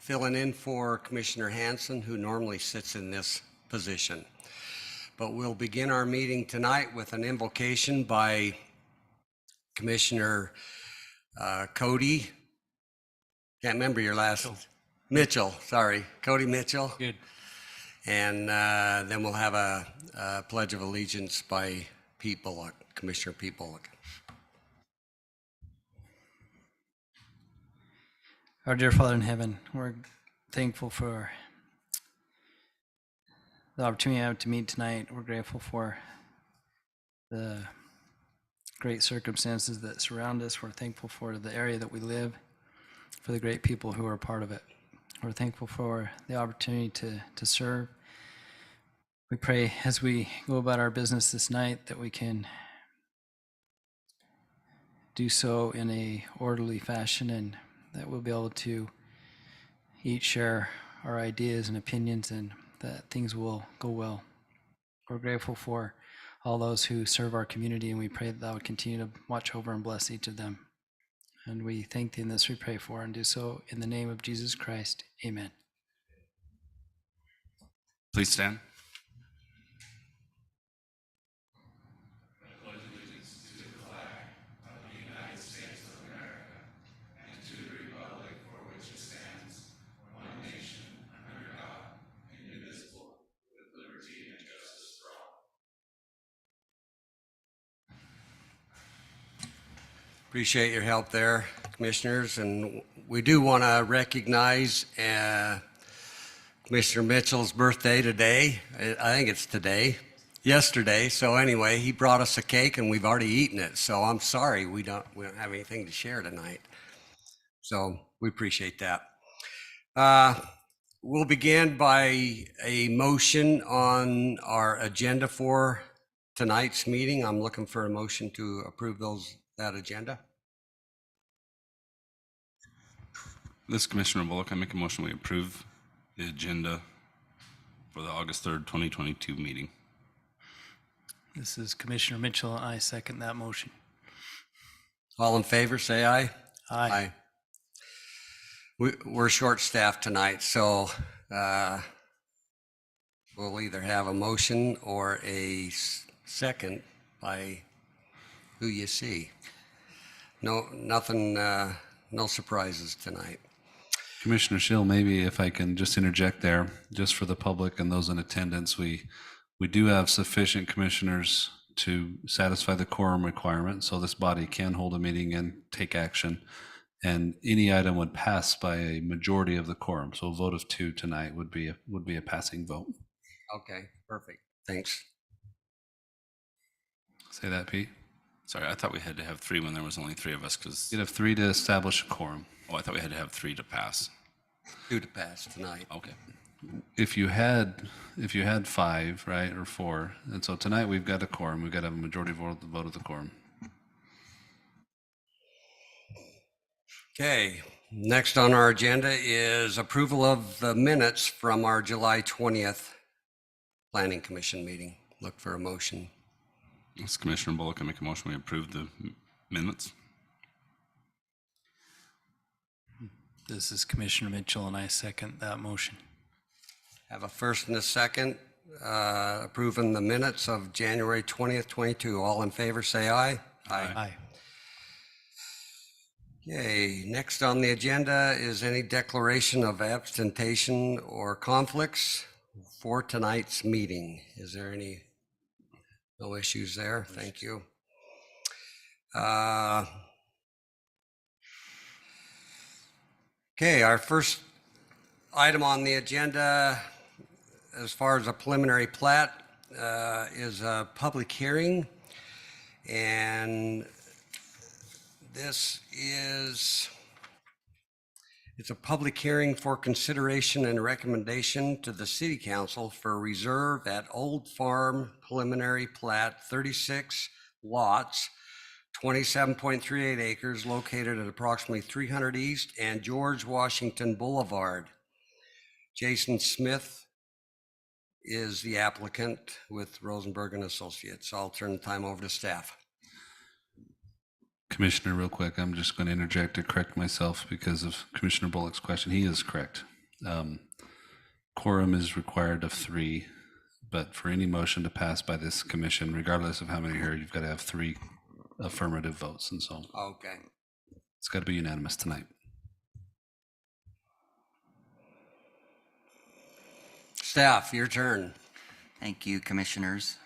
filling in for Commissioner Hanson, who normally sits in this position. But we'll begin our meeting tonight with an invocation by Commissioner Cody. Can't remember your last. Mitchell, sorry. Cody Mitchell. Good. And then we'll have a Pledge of Allegiance by Pete Bullock, Commissioner Pete Bullock. Our dear Father in heaven, we're thankful for the opportunity I have to meet tonight. We're grateful for the great circumstances that surround us. We're thankful for the area that we live, for the great people who are a part of it. We're thankful for the opportunity to serve. We pray as we go about our business this night that we can do so in a orderly fashion, and that we'll be able to each share our ideas and opinions, and that things will go well. We're grateful for all those who serve our community, and we pray that would continue to watch over and bless each of them. And we thank thee in this we pray for, and do so in the name of Jesus Christ. Amen. Please stand. Appreciate your help there, Commissioners. And we do want to recognize Commissioner Mitchell's birthday today. I think it's yesterday. So anyway, he brought us a cake and we've already eaten it. So I'm sorry we don't have anything to share tonight. So we appreciate that. We'll begin by a motion on our agenda for tonight's meeting. I'm looking for a motion to approve that agenda. This is Commissioner Bullock. I make a motion we approve the agenda for the August 3rd, 2022 meeting. This is Commissioner Mitchell, and I second that motion. All in favor, say aye. Aye. We're short-staffed tonight, so we'll either have a motion or a second by who you see. Nothing, no surprises tonight. Commissioner Schill, maybe if I can just interject there, just for the public and those in attendance, we do have sufficient commissioners to satisfy the quorum requirement, so this body can hold a meeting and take action, and any item would pass by a majority of the quorum. So a vote of 2 tonight would be a passing vote. Okay, perfect. Thanks. Say that, Pete. Sorry, I thought we had to have 3 when there was only 3 of us because... You'd have 3 to establish a quorum. Oh, I thought we had to have 3 to pass. 2 to pass tonight. Okay. If you had 5, right, or 4, and so tonight we've got a quorum. We've got to have a majority vote of the quorum. Okay, next on our agenda is approval of the minutes from our July 20th Planning Commission meeting. Look for a motion. This is Commissioner Bullock. I make a motion we approve the minutes. This is Commissioner Mitchell, and I second that motion. Have a first and a second approving the minutes of January 20th, 22. All in favor, say aye. Aye. Okay, next on the agenda is any declaration of abstention or conflicts for tonight's meeting. Is there any? No issues there. Thank you. Okay, our first item on the agenda, as far as a preliminary plat, is a public hearing, and it's a public hearing for consideration and recommendation to the City Council for reserve at Old Farm preliminary plat, 36 lots, 27.38 acres, located at approximately 300 East and George Washington Boulevard. Jason Smith is the applicant with Rosenberg and Associates. I'll turn the time over to staff. Commissioner, real quick, I'm just going to interject to correct myself because of Commissioner Bullock's question. He is correct. Quorum is required of 3, but for any motion to pass by this commission, regardless of how many are here, you've got to have 3 affirmative votes, and so Okay. it's got to be unanimous tonight. Staff, your turn. Thank you, Commissioners.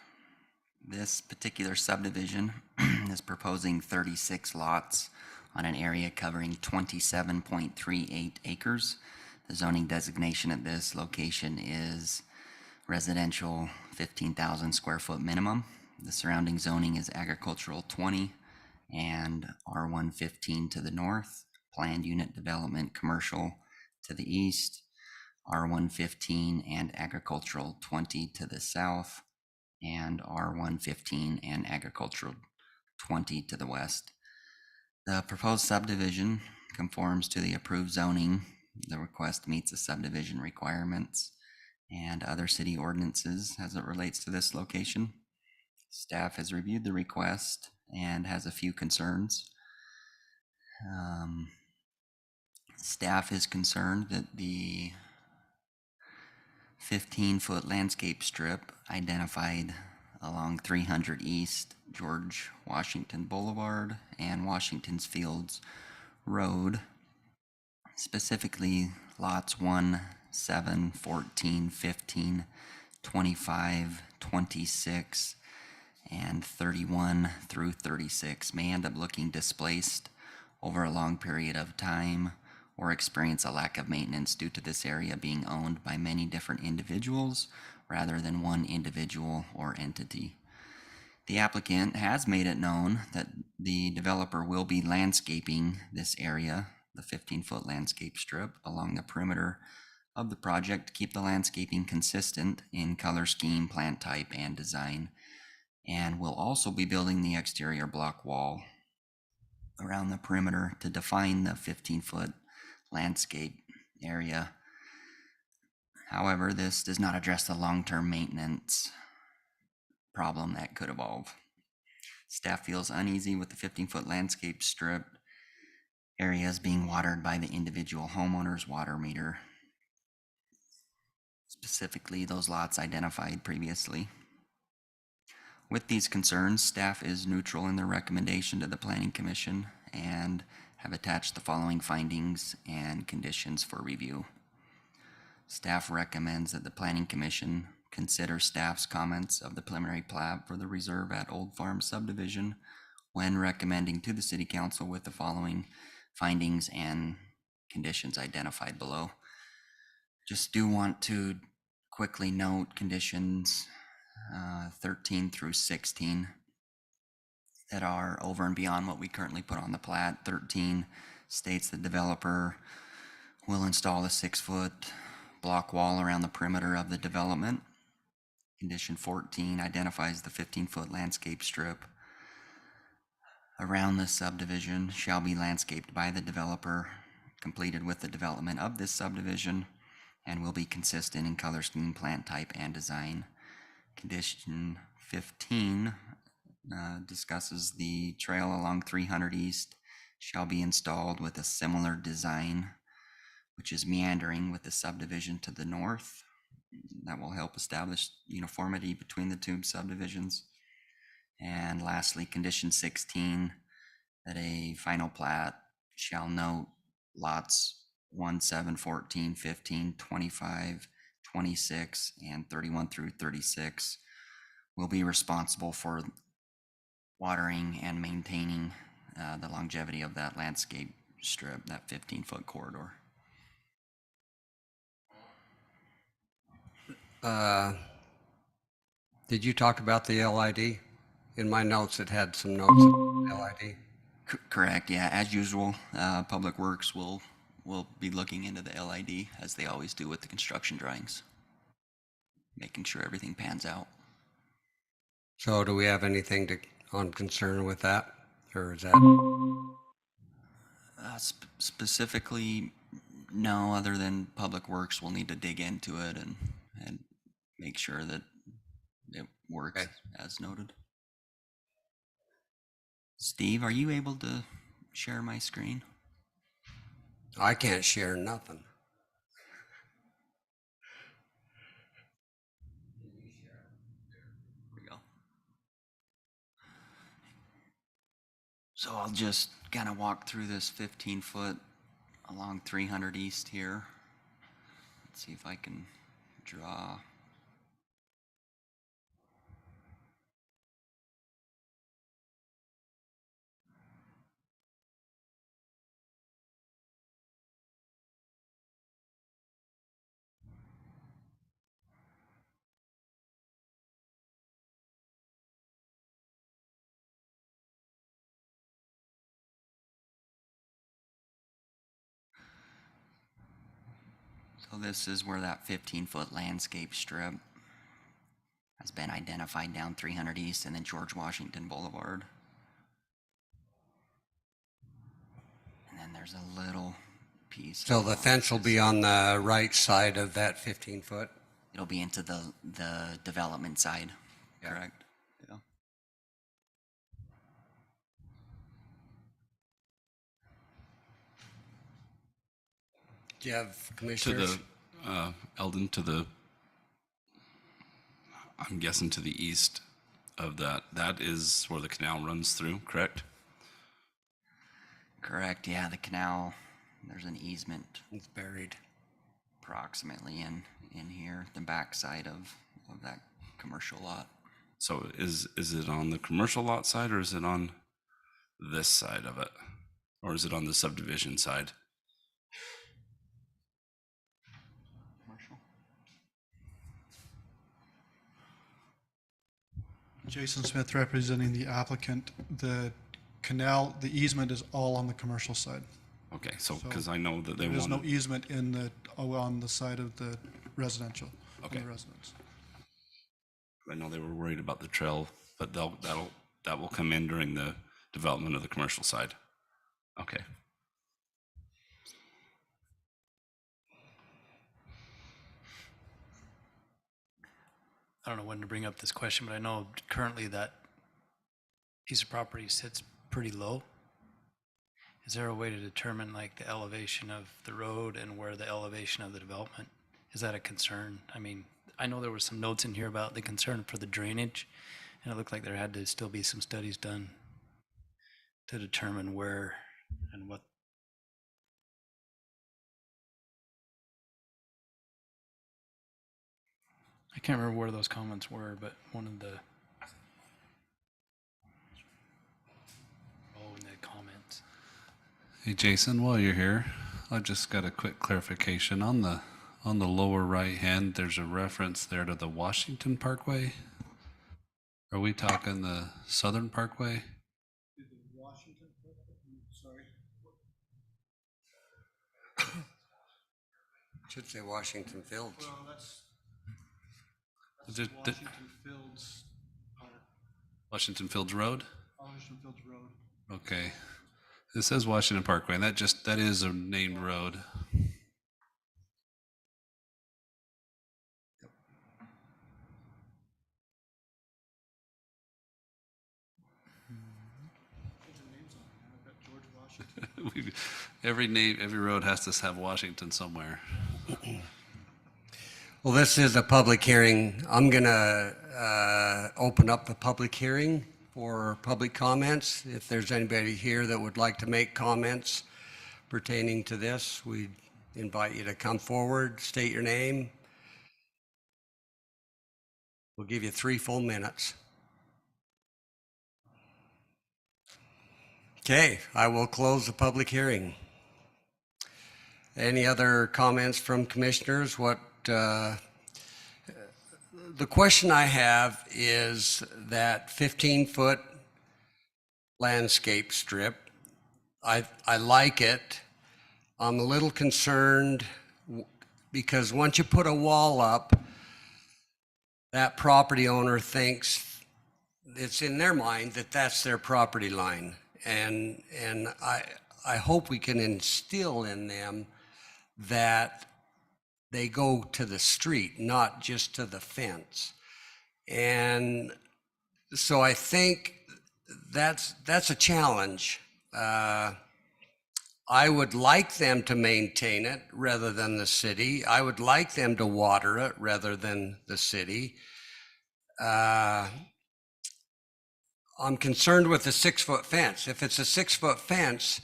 This particular subdivision is proposing 36 lots on an area covering 27.38 acres. The zoning designation at this location is residential 15,000 square foot minimum. The surrounding zoning is agricultural 20 and R115 to the north, planned unit development commercial to the east, R115 and agricultural 20 to the south, and R115 and agricultural 20 to the west. The proposed subdivision conforms to the approved zoning. The request meets the subdivision requirements and other city ordinances as it relates to this location. Staff has reviewed the request and has a few concerns. Staff is concerned that the 15-foot landscape strip identified along 300 East George Washington Boulevard and Washington's Fields Road, specifically lots 1, 7, 14, 15, 25, 26, and 31 through 36 may end up looking displaced over a long period of time or experience a lack of maintenance due to this area being owned by many different individuals rather than one individual or entity. The applicant has made it known that the developer will be landscaping this area, the 15-foot landscape strip, along the perimeter of the project to keep the landscaping consistent in color scheme, plant type, and design, and will also be building the exterior block wall around the perimeter to define the 15-foot landscape area. However, this does not address the long-term maintenance problem that could evolve. Staff feels uneasy with the 15-foot landscape strip areas being watered by the individual homeowner's water meter, specifically those lots identified previously. With these concerns, staff is neutral in their recommendation to the Planning Commission and have attached the following findings and conditions for review. Staff recommends that the Planning Commission consider staff's comments of the preliminary plat for the reserve at Old Farm Subdivision when recommending to the City Council with the following findings and conditions identified below. Just do want to quickly note conditions 13 through 16 that are over and beyond what we currently put on the plat. 13 states the developer will install a 6-foot block wall around the perimeter of the development. Condition 14 identifies the 15-foot landscape strip around the subdivision shall be landscaped by the developer, completed with the development of this subdivision, and will be consistent in color scheme, plant type, and design. Condition 15 discusses the trail along 300 East shall be installed with a similar design, which is meandering with the subdivision to the north. That will help establish uniformity between the two subdivisions. And lastly, condition 16, that a final plat shall note lots 1, 7, 14, 15, 25, 26, and 31 through 36 will be responsible for watering and maintaining the longevity of that landscape strip, that 15-foot corridor. Did you talk about the LID? In my notes, it had some notes about LID. Correct, yeah. As usual, Public Works will be looking into the LID as they always do with the construction drawings, making sure everything pans out. So do we have anything on concern with that? Or is that? Specifically, no, other than Public Works will need to dig into it and make sure that it works Okay. as noted. Steve, are you able to share my screen? I can't share nothing. So I'll just kind of walk through this 15-foot along 300 East here. Let's see if I can draw. So this is where that 15-foot landscape strip has been identified down 300 East and then George Washington Boulevard. And then there's a little piece. So the fence will be on the right side of that 15-foot? It'll be into the development side, correct? Yeah. Do you have To commissioners? the, Eldon, I'm guessing to the east of that. That is where the canal runs through, correct? Correct, yeah, the canal, there's an easement It's buried. approximately in here, the back side of that commercial lot. So is it on the commercial lot side or is it on this side of it? Or is it on the subdivision side? Commercial? Jason Smith representing the applicant. The canal, the easement is all on the commercial side. Okay, so, So because I know that they There's no want, easement on the side of the residential, on Okay. the residence. I know they were worried about the trail, but that will come in during the development of the commercial side. Okay. I don't know when to bring up this question, but I know currently that piece of property sits pretty low. Is there a way to determine like the elevation of the road and where the elevation of the development? Is that a concern? I mean, I know there were some notes in here about the concern for the drainage, and it looked like there had to still be some studies done to determine where and what. I can't remember where those comments were, but one of the, in the comments. Hey, Jason, while you're here, I just got a quick clarification. On the lower right hand, there's a reference there to the Washington Parkway. Are we talking the Southern Parkway? Washington, sorry. Should say Washington Fields. Well, that's Washington Fields, Washington Fields Road? Washington Fields Road. Okay. It says Washington Parkway, and that is a named road. Every road has to have Washington somewhere. Well, this is a public hearing. I'm going to open up the public hearing for public comments. If there's anybody here that would like to make comments pertaining to this, we invite you to come forward, state your name. We'll give you 3 full minutes. Okay, I will close the public hearing. Any other comments from commissioners? The question I have is that 15-foot landscape strip. I like it. I'm a little concerned because once you put a wall up, that property owner thinks it's in their mind that that's their property line. And I hope we can instill in them that they go to the street, not just to the fence. And so I think that's a challenge. I would like them to maintain it rather than the city. I would like them to water it rather than the city. I'm concerned with the 6-foot fence. If it's a 6-foot fence,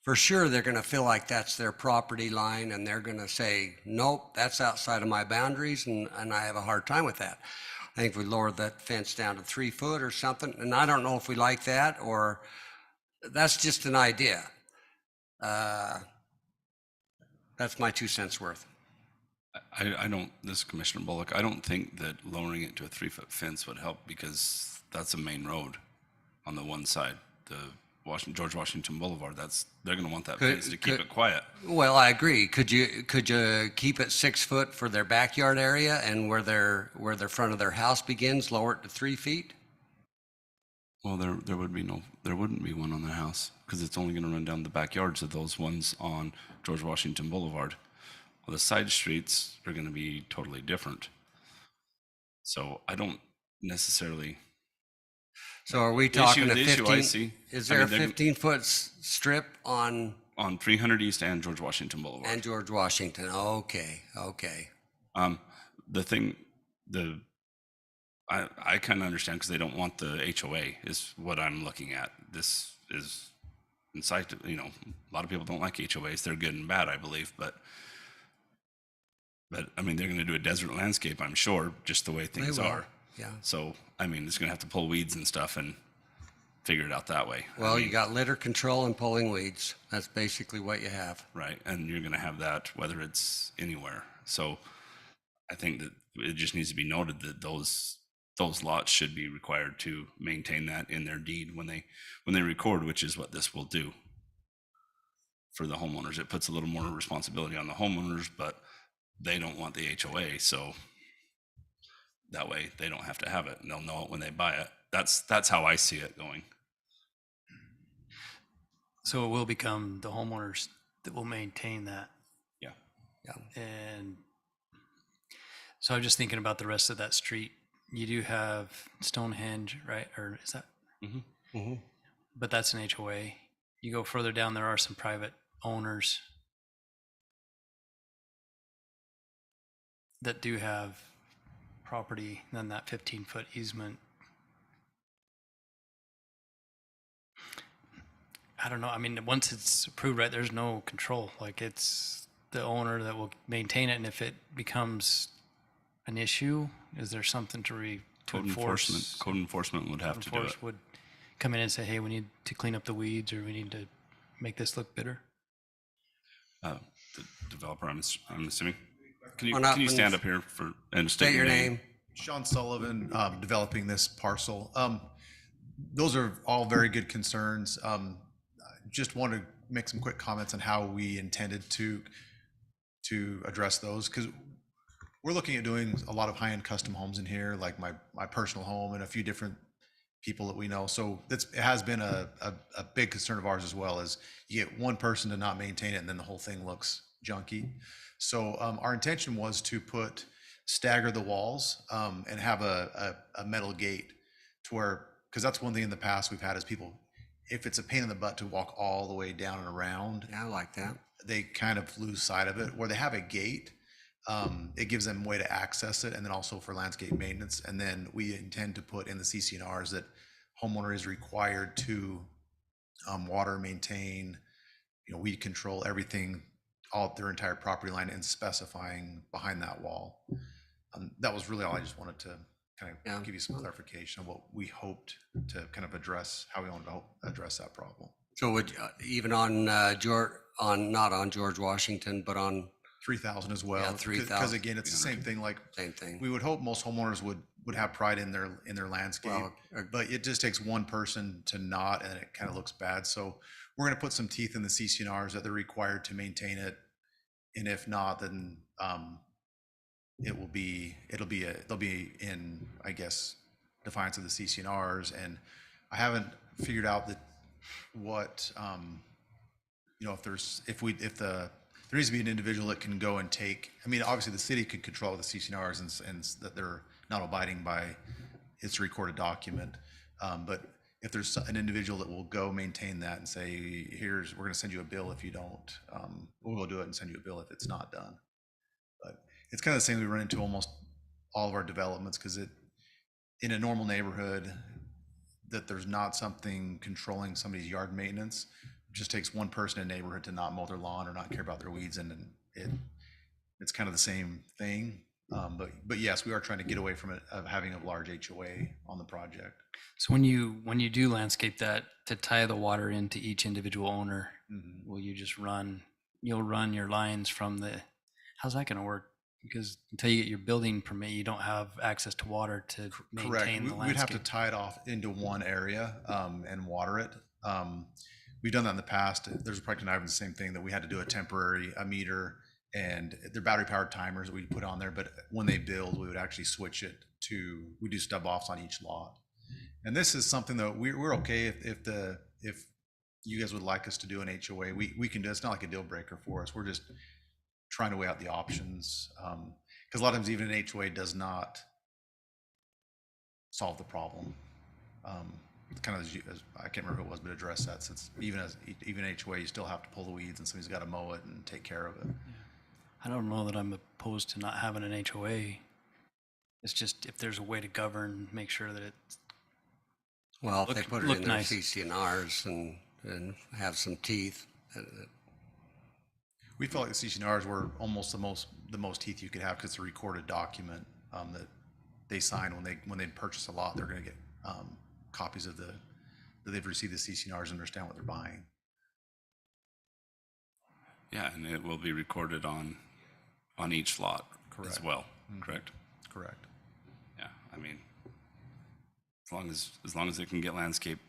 for sure, they're going to feel like that's their property line and they're going to say, nope, that's outside of my boundaries. And I have a hard time with that. I think we lowered that fence down to 3 foot or something. And I don't know if we like that or that's just an idea. That's my 2 cents worth. I don't, this is Commissioner Bullock, I don't think that lowering it to a 3-foot fence would help because that's a main road on the one side, the George Washington Boulevard. They're going to want that fence to keep it quiet. Well, I agree. Could you keep it 6 foot for their backyard area and where their front of their house begins, lower it to 3 feet? Well, there wouldn't be one on their house because it's only going to run down the backyards of those ones on George Washington Boulevard. Well, the side streets are going to be totally different. So I don't necessarily. So are we talking a The issue I 15? see, Is I there mean, a 15-foot strip on 300 East and George Washington Boulevard? and George Washington? Okay. The thing, I kind of understand because they don't want the HOA is what I'm looking at. This is inside, a lot of people don't like HOAs. They're good and bad, I believe, but I mean, they're going to do a desert landscape, I'm sure, just the way things will, are. yeah. So, I mean, it's going to have to pull weeds and stuff and figure it out that way. Well, I mean, you got litter control and pulling weeds. That's basically what you have. right. And you're going to have that whether it's anywhere. So I think that it just needs to be noted that those lots should be required to maintain that in their deed when they record, which is what this will do for the homeowners. It puts a little more responsibility on the homeowners, but they don't want the HOA, so that way they don't have to have it and they'll know it when they buy it. That's how I see it going. So it will become the homeowners that will maintain that. Yeah. And so I'm just thinking about the rest of that street. You do have Stonehenge, right? Or is that? Mm-hmm. But that's an HOA. You go further down, there are some private owners that do have property, then that 15-foot easement. I don't know. I mean, once it's approved, right, there's no control. Like, it's the owner that will maintain it. And if it becomes an issue, is there something to enforce? Code enforcement would have to do it. Would come in and say, hey, we need to clean up the weeds, or we need to make this look better. The developer, I'm assuming. Can you Please. stand up here and State your name. Sean Sullivan, developing this parcel. Those are all very good concerns. Just want to make some quick comments on how we intended to address those, because we're looking at doing a lot of high-end custom homes in here, like my personal home and a few different people that we know. So it has been a big concern of ours as well, as you get one person to not maintain it and then the whole thing looks junky. So our intention was to stagger the walls and have a metal gate to where, because that's one thing in the past we've had is people, if it's a pain in the butt to walk all the way down and around, Yeah, I like that. they kind of lose sight of it. Where they have a gate, it gives them a way to access it, and then also for landscape maintenance. And then we intend to put in the CC&Rs that homeowner is required to water, maintain, weed control, everything, all their entire property line, and specifying behind that wall. That was really all. I just wanted to kind of give you some clarification of what we hoped to kind of address, how we wanted to address that problem. So would even on not on George Washington, but on 3,000 as well. Yeah, 3,000. Because again, it's the same thing. Like, same thing. we would hope most homeowners would have pride in their landscape, Well, but it just takes one person to not, and it kind of looks bad. So we're going to put some teeth in the CC&Rs that they're required to maintain it, and if not, then it'll be in, I guess, defiance of the CC&Rs. And I haven't figured out that what if there needs to be an individual that can go and take, I mean, obviously the city could control the CC&Rs and that they're not abiding by its recorded document. But if there's an individual that will go maintain that and say, we're going to send you a bill if you don't, we'll go do it and send you a bill if it's not done. But it's kind of the same we run into almost all of our developments, because in a normal neighborhood, that there's not something controlling somebody's yard maintenance. It just takes one person in a neighborhood to not mow their lawn or not care about their weeds, and then it's kind of the same thing. But yes, we are trying to get away from it, of having a large HOA on the project. So when you do landscape that to tie the water into each individual owner, will you just you'll run your lines from how's that going to work? Because until you get your building permit, you don't have access to water to Correct. maintain the We'd have to landscape. tie it off into one area and water it. We've done that in the past. There's a project in Ivan, the same thing, that we had to do a meter, and they're battery powered timers that we put on there. But when they build, we would actually switch it to, we do stub offs on each lot. And this is something that we're okay if you guys would like us to do an HOA, we can do. It's not like a deal breaker for us. We're just trying to weigh out the options, because a lot of times even an HOA does not solve the problem. Kind of as I can't remember who it was, but address that, since even HOA, you still have to pull the weeds and somebody's got to mow it and take care of it. I don't know that I'm opposed to not having an HOA. It's just if there's a way to govern, make sure that it's Well, if they put it look in their nice. CCNRs and have some teeth, We felt like the CCNRs were almost the most teeth you could have, because it's a recorded document that they sign when they purchase a lot. They're going to get copies of that they've received the CCNRs and understand what they're buying. Yeah, and it will be recorded on each lot as Correct. well, correct? Correct. Yeah, I mean, as long as they can get landscape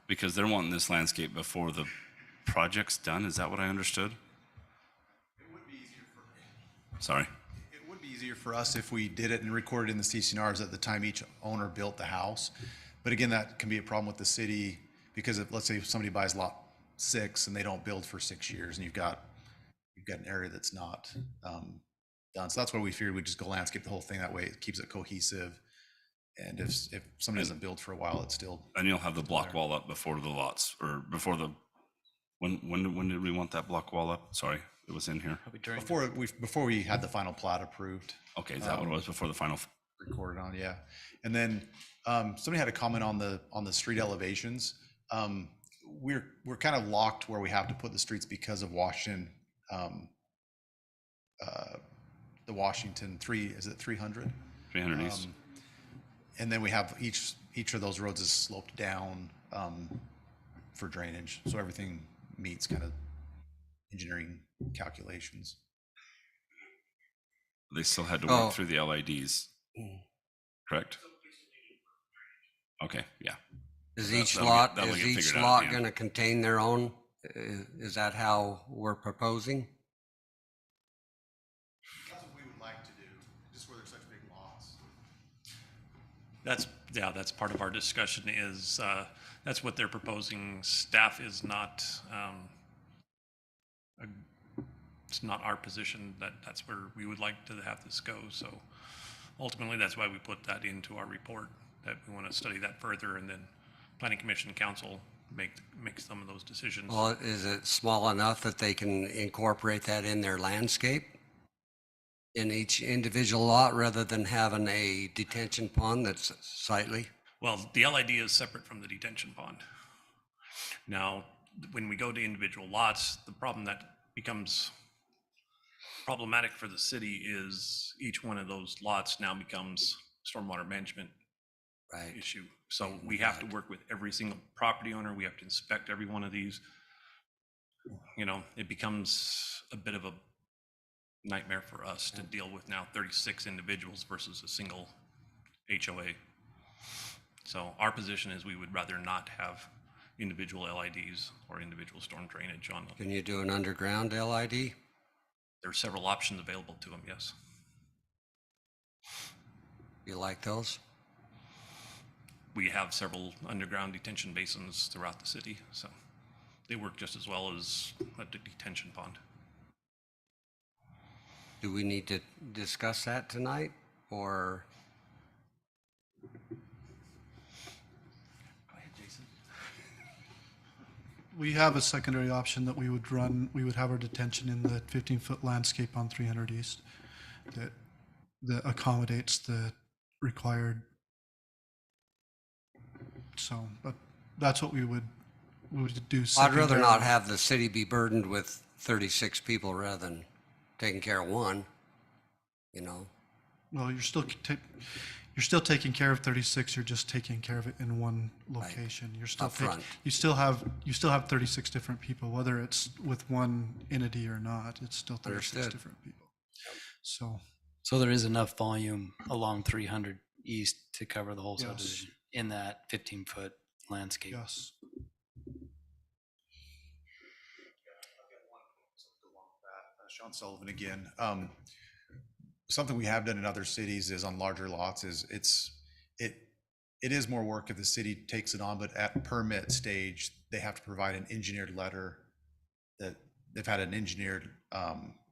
because they're wanting this landscape before the project's done, is that what I understood? It would be easier Sorry. It would be easier for us if we did it and recorded in the CCNRs at the time each owner built the house. But again, that can be a problem with the city, because if, let's say, if somebody buys lot 6 and they don't build for 6 years, and you've got an area that's not done. So that's why we figured we'd just go landscape the whole thing. That way it keeps it cohesive. And if somebody doesn't build for a while, it's still. And you'll have the block wall up before the lots, or before the, when did we want that block wall up? Sorry, it was in here. probably during. Before we had the final plat approved. Okay, is that what it was before the final? Recorded on, yeah. And then somebody had a comment on the street elevations. We're kind of locked where we have to put the streets because of Washington, the Washington 300? 300 east. And then we have each of those roads is sloped down for drainage, so everything meets kind of engineering calculations. They still had to Oh. work through the LIDs, correct? Okay, yeah. is each that'll lot, get is each figured out at lot the end. going to contain their own? Is that how we're proposing? That's what we would like to do, just where there's such big lots. That's part of our discussion is, that's what they're proposing. Staff is not, it's not our position that's where we would like to have this go. So ultimately, that's why we put that into our report, that we want to study that further, and then Planning Commission and Council make some of those decisions. Well, is it small enough that they can incorporate that in their landscape in each individual lot, rather than having a detention pond that's sightly? Well, the LID is separate from the detention pond. Now, when we go to individual lots, the problem that becomes problematic for the city is each one of those lots now becomes stormwater management Right. issue. So we have to work with every single property owner. We have to inspect every one of these. You know, it becomes a bit of a nightmare for us to deal with now 36 individuals versus a single HOA. So our position is we would rather not have individual LIDs or individual storm drainage on them. Can you do an underground LID? There are several options available to them, yes. You like those? We have several underground detention basins throughout the city, so they work just as well as a detention pond. Do we need to discuss that tonight, or? Go ahead, Jason. We have a secondary option that we would have our detention in the 15-foot landscape on 300 East that accommodates the required So, but that's what we would do. I'd rather not secondarily. have the city be burdened with 36 people rather than taking care of one, you know? Well, you're still taking care of 36. You're just taking care of it in one location. You're still Up front. you still have 36 different people, whether it's with one entity or not. It's still 36 Understood. different people. So So there is enough volume along 300 East to cover the whole Yes. subdivision in that 15-foot landscape. yes, Sean Sullivan again. Something we have done in other cities is on larger lots is it is more work if the city takes it on, but at permit stage, they have to provide an engineered letter that they've had an engineered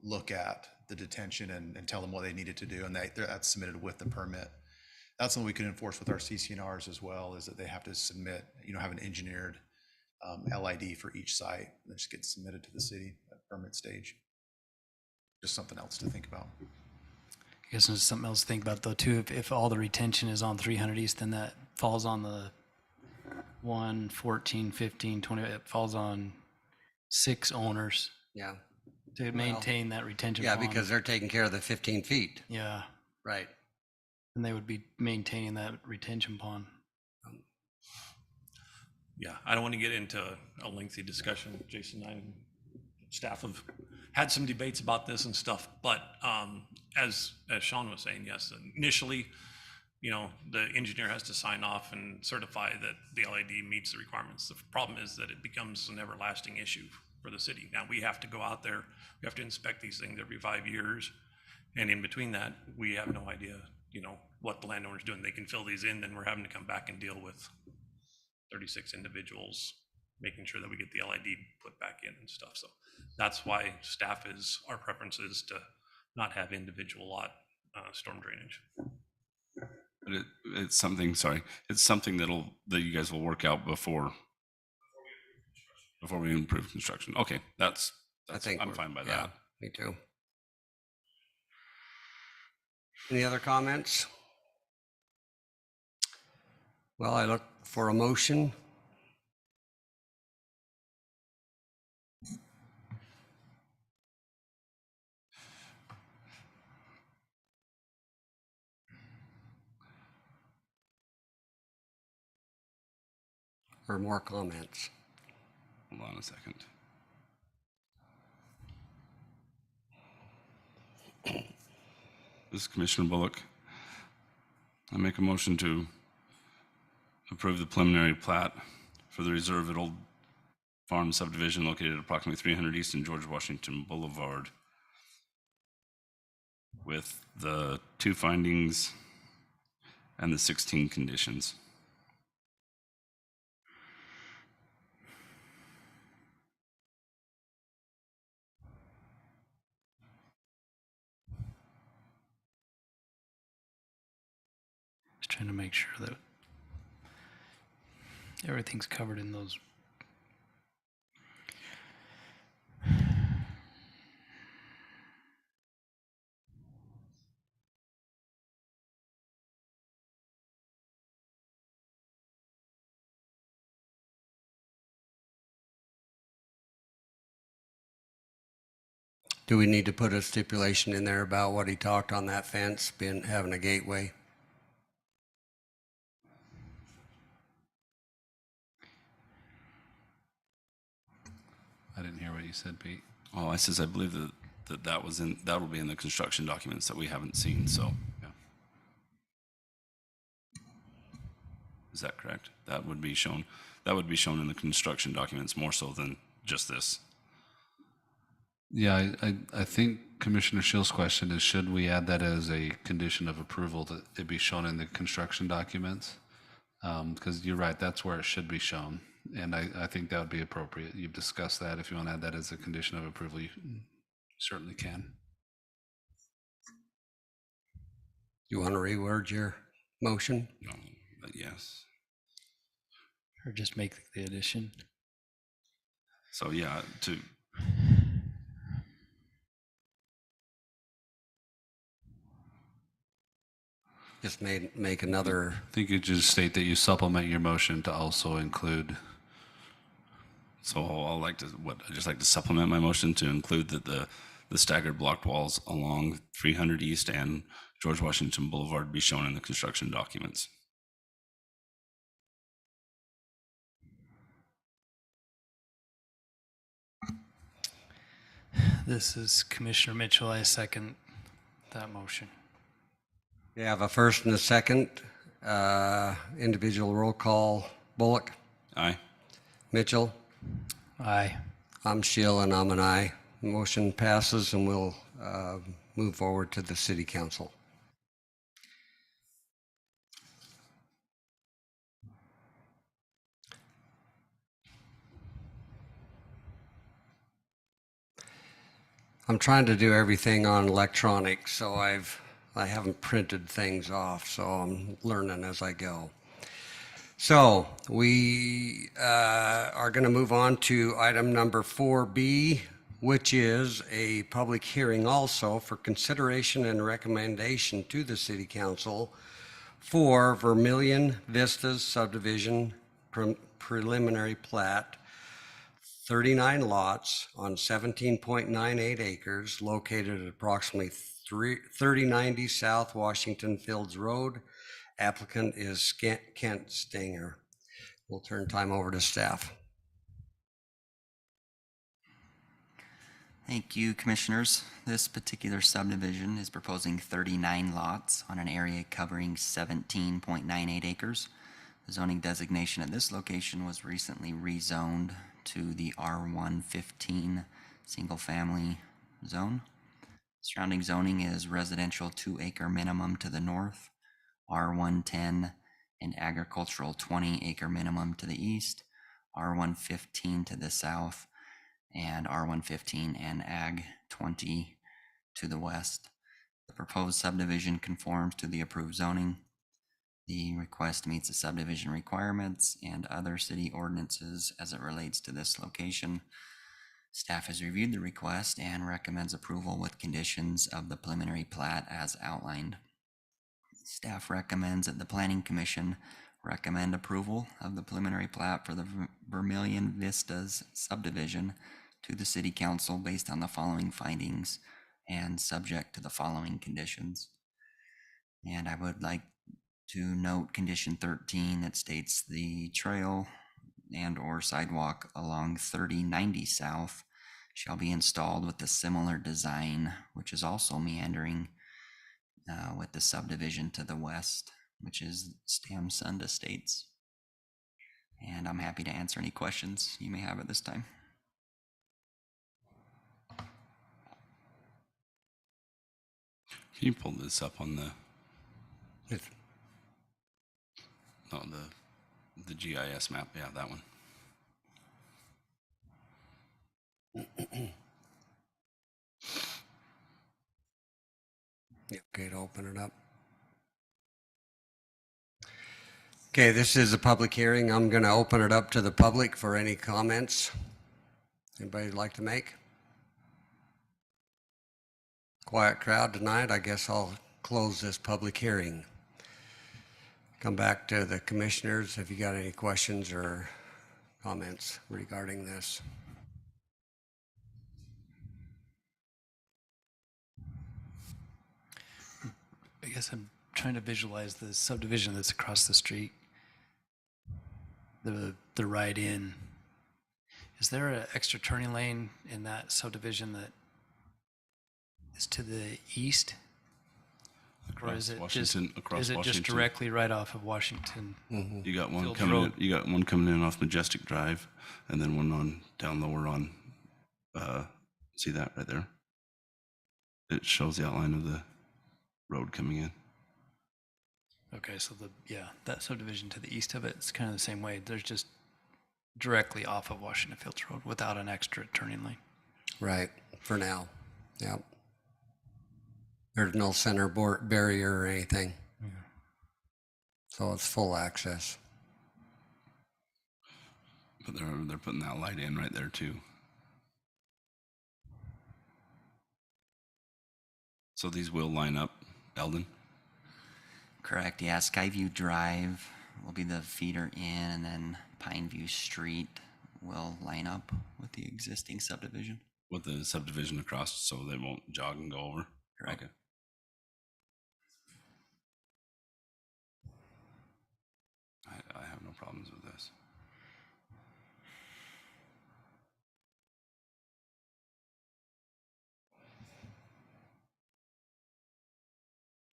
look at the detention and tell them what they needed to do, and that's submitted with the permit. That's something we can enforce with our CCNRs as well, is that they have to submit, have an engineered LID for each site that just gets submitted to the city at permit stage. Just something else to think about. I guess there's something else to think about though too. If all the retention is on 300 East, then that falls on the 1, 14, 15, 20. It falls on 6 owners Yeah. to maintain that retention Yeah, pond. because they're taking care of the 15 feet. Yeah, Right. and they would be maintaining that retention pond. Yeah, I don't want to get into a lengthy discussion. Jason and I and staff have had some debates about this and stuff, but as Sean was saying, yes, initially, the engineer has to sign off and certify that the LID meets the requirements. The problem is that it becomes an everlasting issue for the city. Now, we have to go out there, we have to inspect these things every 5 years, and in between that, we have no idea, what the landowner's doing. They can fill these in, then we're having to come back and deal with 36 individuals, making sure that we get the LID put back in and stuff. So that's why our preference is to not have individual lot storm drainage. But it's something, it's something that you guys will work out before we improve construction. Okay, I'm fine by that. Me too. Any other comments? Well, I look for a motion. Or more comments? Hold on a second. This is Commissioner Bullock. I make a motion to approve the preliminary plat for the reserve at Old Farm Subdivision located at approximately 300 East and George Washington Boulevard with the 2 findings and the 16 conditions. Just trying to make sure that everything's covered in those. Do we need to put a stipulation in there about what he talked on that fence, having a gateway? I didn't hear what you said, Pete. Oh, I believe that will be in the construction documents that we haven't seen, so. Yeah. Is that correct? That would be shown in the construction documents more so than just this. Yeah, I think Commissioner Schill's question is, should we add that as a condition of approval that it be shown in the construction documents? Because you're right, that's where it should be shown. And I think that would be appropriate. You've discussed that. If you want to add that as a condition of approval, you certainly can. You want to reword your motion? No, but yes. Or just make the addition. So yeah, just make another, I think you just state that you supplement your motion to also include. So I'd just like to supplement my motion to include that the staggered blocked walls along 300 East and George Washington Boulevard be shown in the construction documents. This is Commissioner Mitchell. I second that motion. we have a first and a second. Individual roll call. Bullock, Aye. Mitchell, Aye. I'm Shield, and I'm an aye. Motion passes, and we'll move forward to the city council. I'm trying to do everything on electronic, so I haven't printed things off, so I'm learning as I go. So we are going to move on to item number 4B, which is a public hearing also for consideration and recommendation to the city council for Vermilion Vistas Subdivision preliminary plat, 39 lots on 17.98 acres located at approximately 3090 South Washington Fields Road. Applicant is Kent Stanger. We'll turn time over to staff. Thank you, Commissioners. This particular subdivision is proposing 39 lots on an area covering 17.98 acres. The zoning designation at this location was recently rezoned to the R115 single-family zone. Surrounding zoning is residential 2-acre minimum to the north, R110 and agricultural 20-acre minimum to the east, R115 to the south, and R115 and Ag 20 to the west. The proposed subdivision conforms to the approved zoning. The request meets the subdivision requirements and other city ordinances as it relates to this location. Staff has reviewed the request and recommends approval with conditions of the preliminary plat as outlined. Staff recommends that the Planning Commission recommend approval of the preliminary plat for the Vermilion Vistas subdivision to the City Council based on the following findings and subject to the following conditions. And I would like to note condition 13 that states the trail and or sidewalk along 3090 South shall be installed with a similar design, which is also meandering with the subdivision to the west, which is Stamsund Estates. And I'm happy to answer any questions you may have at this time. Can you pull this up on the the GIS map? Yeah, that one. Okay, to open it up. Okay, this is a public hearing. I'm going to open it up to the public for any comments. Anybody like to make? Quiet crowd tonight. I guess I'll close this public hearing. Come back to the commissioners if you got any questions or comments regarding this. I guess I'm trying to visualize the subdivision that's across the street. The ride in. Is there an extra turning lane in that subdivision that is to the east? Or is it Washington, across is it Washington. just directly right off of Washington? You got one Fields coming Road? in, you got one coming in off Majestic Drive, and then one on down lower on see that right there? It shows the outline of the road coming in. Okay, so that subdivision to the east of it, it's kind of the same way. There's just directly off of Washington Fields Road without an extra turning lane. Right, for now. Yep. There's no center barrier or anything. Yeah. So it's full access. But they're putting that light in right there too. So these will line up, Eldon? Correct, yeah. Skyview Drive will be the feeder in, and then Pineview Street will line up with the existing subdivision. With the subdivision across, so they won't jog and go over. Correct. Okay. I have no problems with this.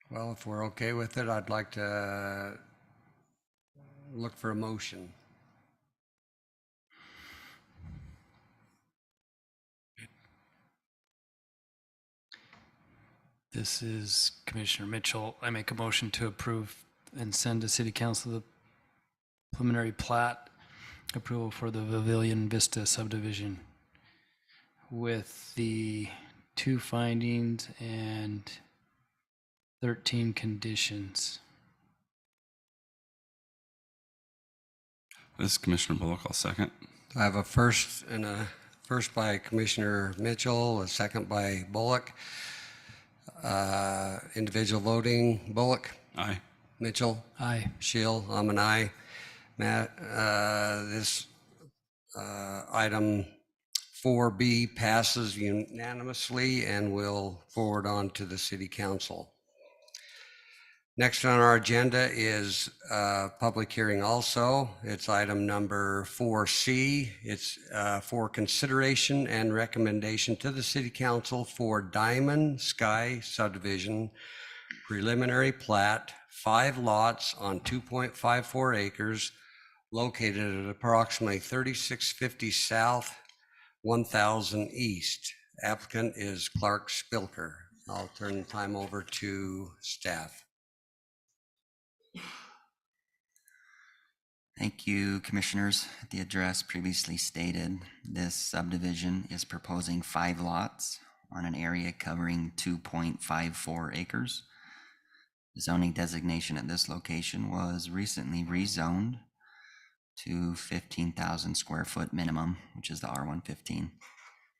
Well, if we're okay with it, I'd like to look for a motion. This is Commissioner Mitchell. I make a motion to approve and send to City Council the preliminary plat approval for the Pavilion Vista subdivision with the 2 findings and 13 conditions. This is Commissioner Bullock. I'll second. I have a first by Commissioner Mitchell, a second by Bullock. Individual voting, Bullock, Aye. Mitchell, Aye. Shield, I'm an aye. Matt, this item 4B passes unanimously and will forward on to the City Council. Next on our agenda is public hearing also. It's item number 4C. It's for consideration and recommendation to the City Council for Diamond Sky Subdivision preliminary plat, 5 lots on 2.54 acres located at approximately 3650 South, 1000 East. Applicant is Clark Spilker. I'll turn the time over to staff. Thank you, Commissioners. At the address previously stated, this subdivision is proposing 5 lots on an area covering 2.54 acres. The zoning designation at this location was recently rezoned to 15,000 square foot minimum, which is the R115.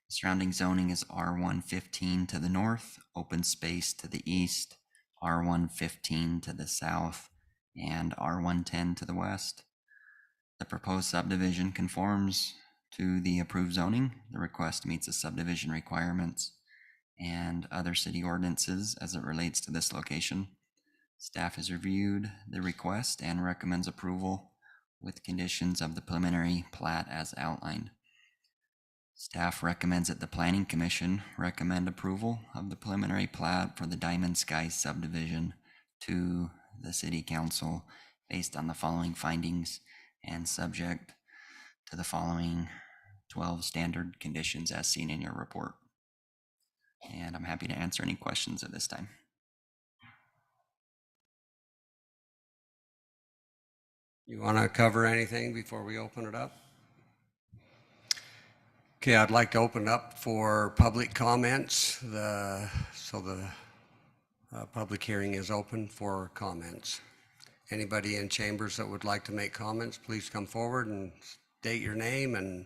Surrounding zoning is R115 to the north, open space to the east, R115 to the south, and R110 to the west. The proposed subdivision conforms to the approved zoning. The request meets the subdivision requirements and other city ordinances as it relates to this location. Staff has reviewed the request and recommends approval with conditions of the preliminary plat as outlined. Staff recommends that the Planning Commission recommend approval of the preliminary plat for the Diamond Sky subdivision to the City Council based on the following findings and subject to the following 12 standard conditions as seen in your report. And I'm happy to answer any questions at this time. You want to cover anything before we open it up? Okay, I'd like to open up for public comments. The public hearing is open for comments. Anybody in chambers that would like to make comments, please come forward and state your name and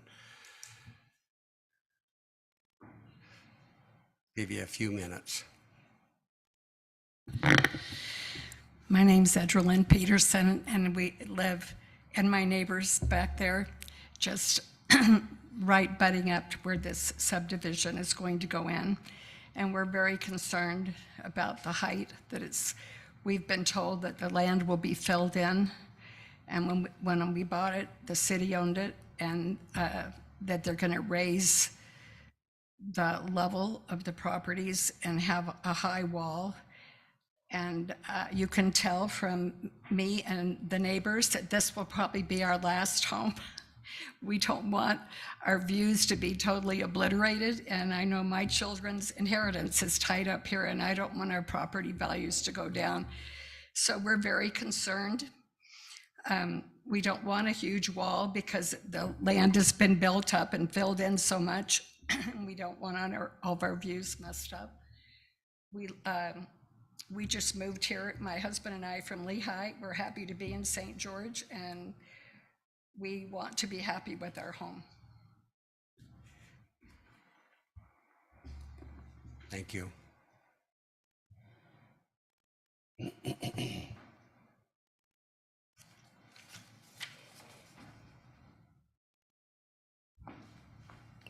give you a few minutes. My name's Edrelyn Peterson, and we live, and my neighbors back there, just right butting up to where this subdivision is going to go in. And we're very concerned about the height that we've been told that the land will be filled in. And when we bought it, the city owned it, and that they're gonna raise the level of the properties and have a high wall. And you can tell from me and the neighbors that this will probably be our last home. We don't want our views to be totally obliterated, and I know my children's inheritance is tied up here, and I don't want our property values to go down. So we're very concerned. We don't want a huge wall because the land has been built up and filled in so much. We don't want all of our views messed up. We just moved here, my husband and I, from Lehigh. We're happy to be in St. George, and we want to be happy with our home. Thank you.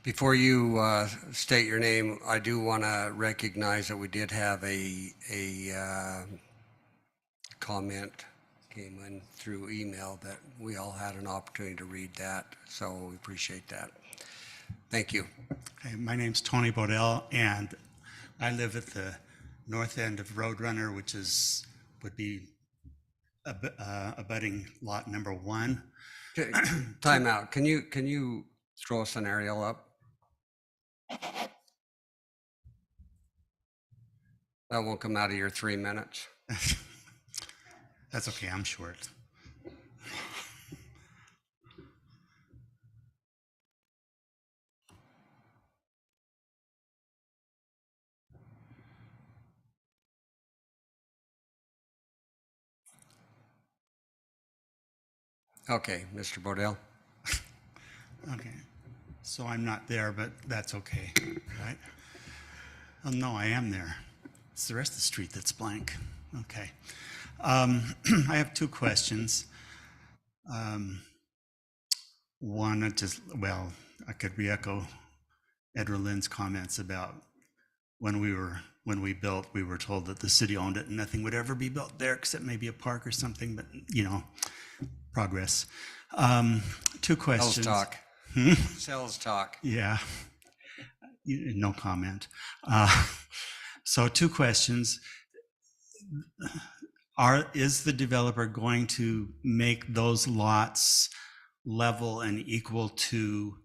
Before you state your name, I do want to recognize that we did have a comment came in through email that we all had an opportunity to read that, so we appreciate that. Thank you. Hey, my name's Tony Bodell, and I live at the north end of Roadrunner, which would be abutting lot number 1. Okay, time out. Can you throw us an aerial up? That won't come out of your 3 minutes. That's okay, I'm short. Okay, Mr. Bodell. Okay, so I'm not there, but that's okay, right? Oh, no, I am there. It's the rest of the street that's blank. Okay. I have 2 questions. One, I could re-echo Edward Lynn's comments about when we built, we were told that the city owned it and nothing would ever be built there except maybe a park or something, but progress. 2 questions. Sales talk. Sales talk. Yeah, no comment. So 2 questions. Is the developer going to make those lots level and equal to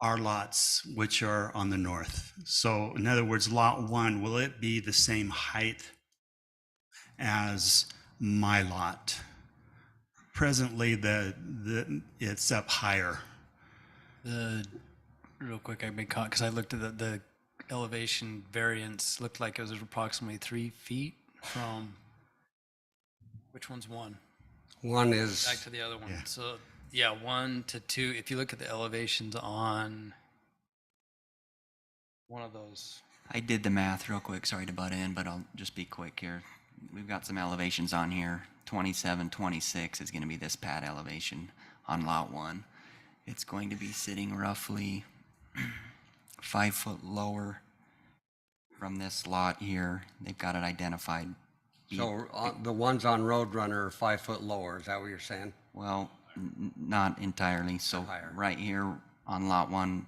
our lots, which are on the north? So in other words, lot 1, will it be the same height as my lot? Presently, it's up higher. Real quick, I've been caught because I looked at the elevation variance, looked like it was approximately 3 feet from, which one's 1? One is, Back to the other one. Yeah. So yeah, 1 to 2, if you look at the elevations on one of those. I did the math real quick, sorry to butt in, but I'll just be quick here. We've got some elevations on here. 27, 26 is gonna be this pad elevation on lot 1. It's going to be sitting roughly 5 foot lower from this lot here. They've got it identified. so the ones on Roadrunner are 5 foot lower. Is that what you're saying? Well, not entirely. So Higher. right here on lot 1,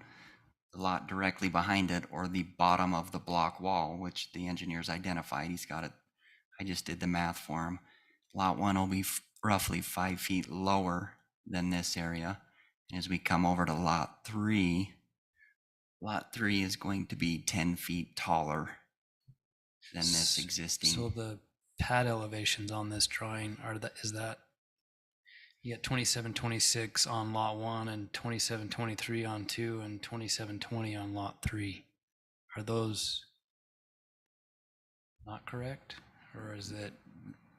the lot directly behind it, or the bottom of the block wall, which the engineer's identified. He's got it. I just did the math for him. Lot 1 will be roughly 5 feet lower than this area. As we come over to lot 3 is going to be 10 feet taller than this existing. So the pad elevations on this drawing is that you got 27, 26 on lot 1 and 27, 23 on 2 and 27, 20 on lot 3. Are those not correct? Or is it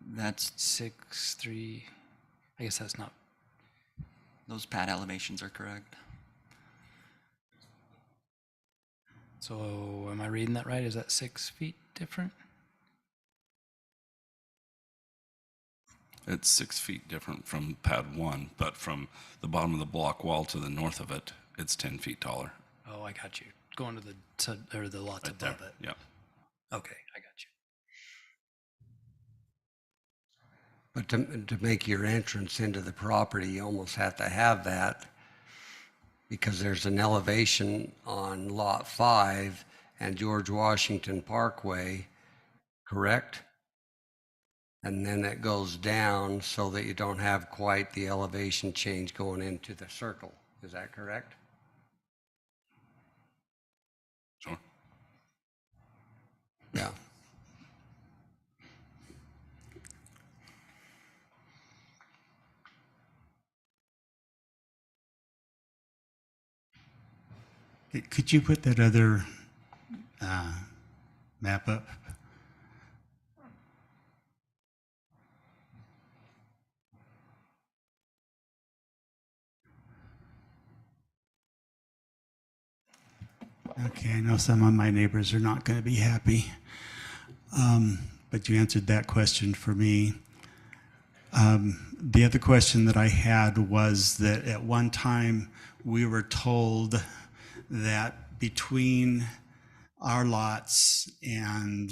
That's 6, 3? I guess that's not. those pad elevations are correct. So am I reading that right? Is that 6 feet different? It's 6 feet different from pad 1, but from the bottom of the block wall to the north of it, it's 10 feet taller. Oh, I got you. Going to the lots Right there. above it. Yeah. Okay, I got you. But to make your entrance into the property, you almost have to have that because there's an elevation on Lot 5 and George Washington Parkway, correct? And then it goes down so that you don't have quite the elevation change going into the circle. Is that correct? Sure. Yeah. Could you put that other map up? Okay, I know some of my neighbors are not going to be happy, but you answered that question for me. The other question that I had was that at one time we were told that between our lots and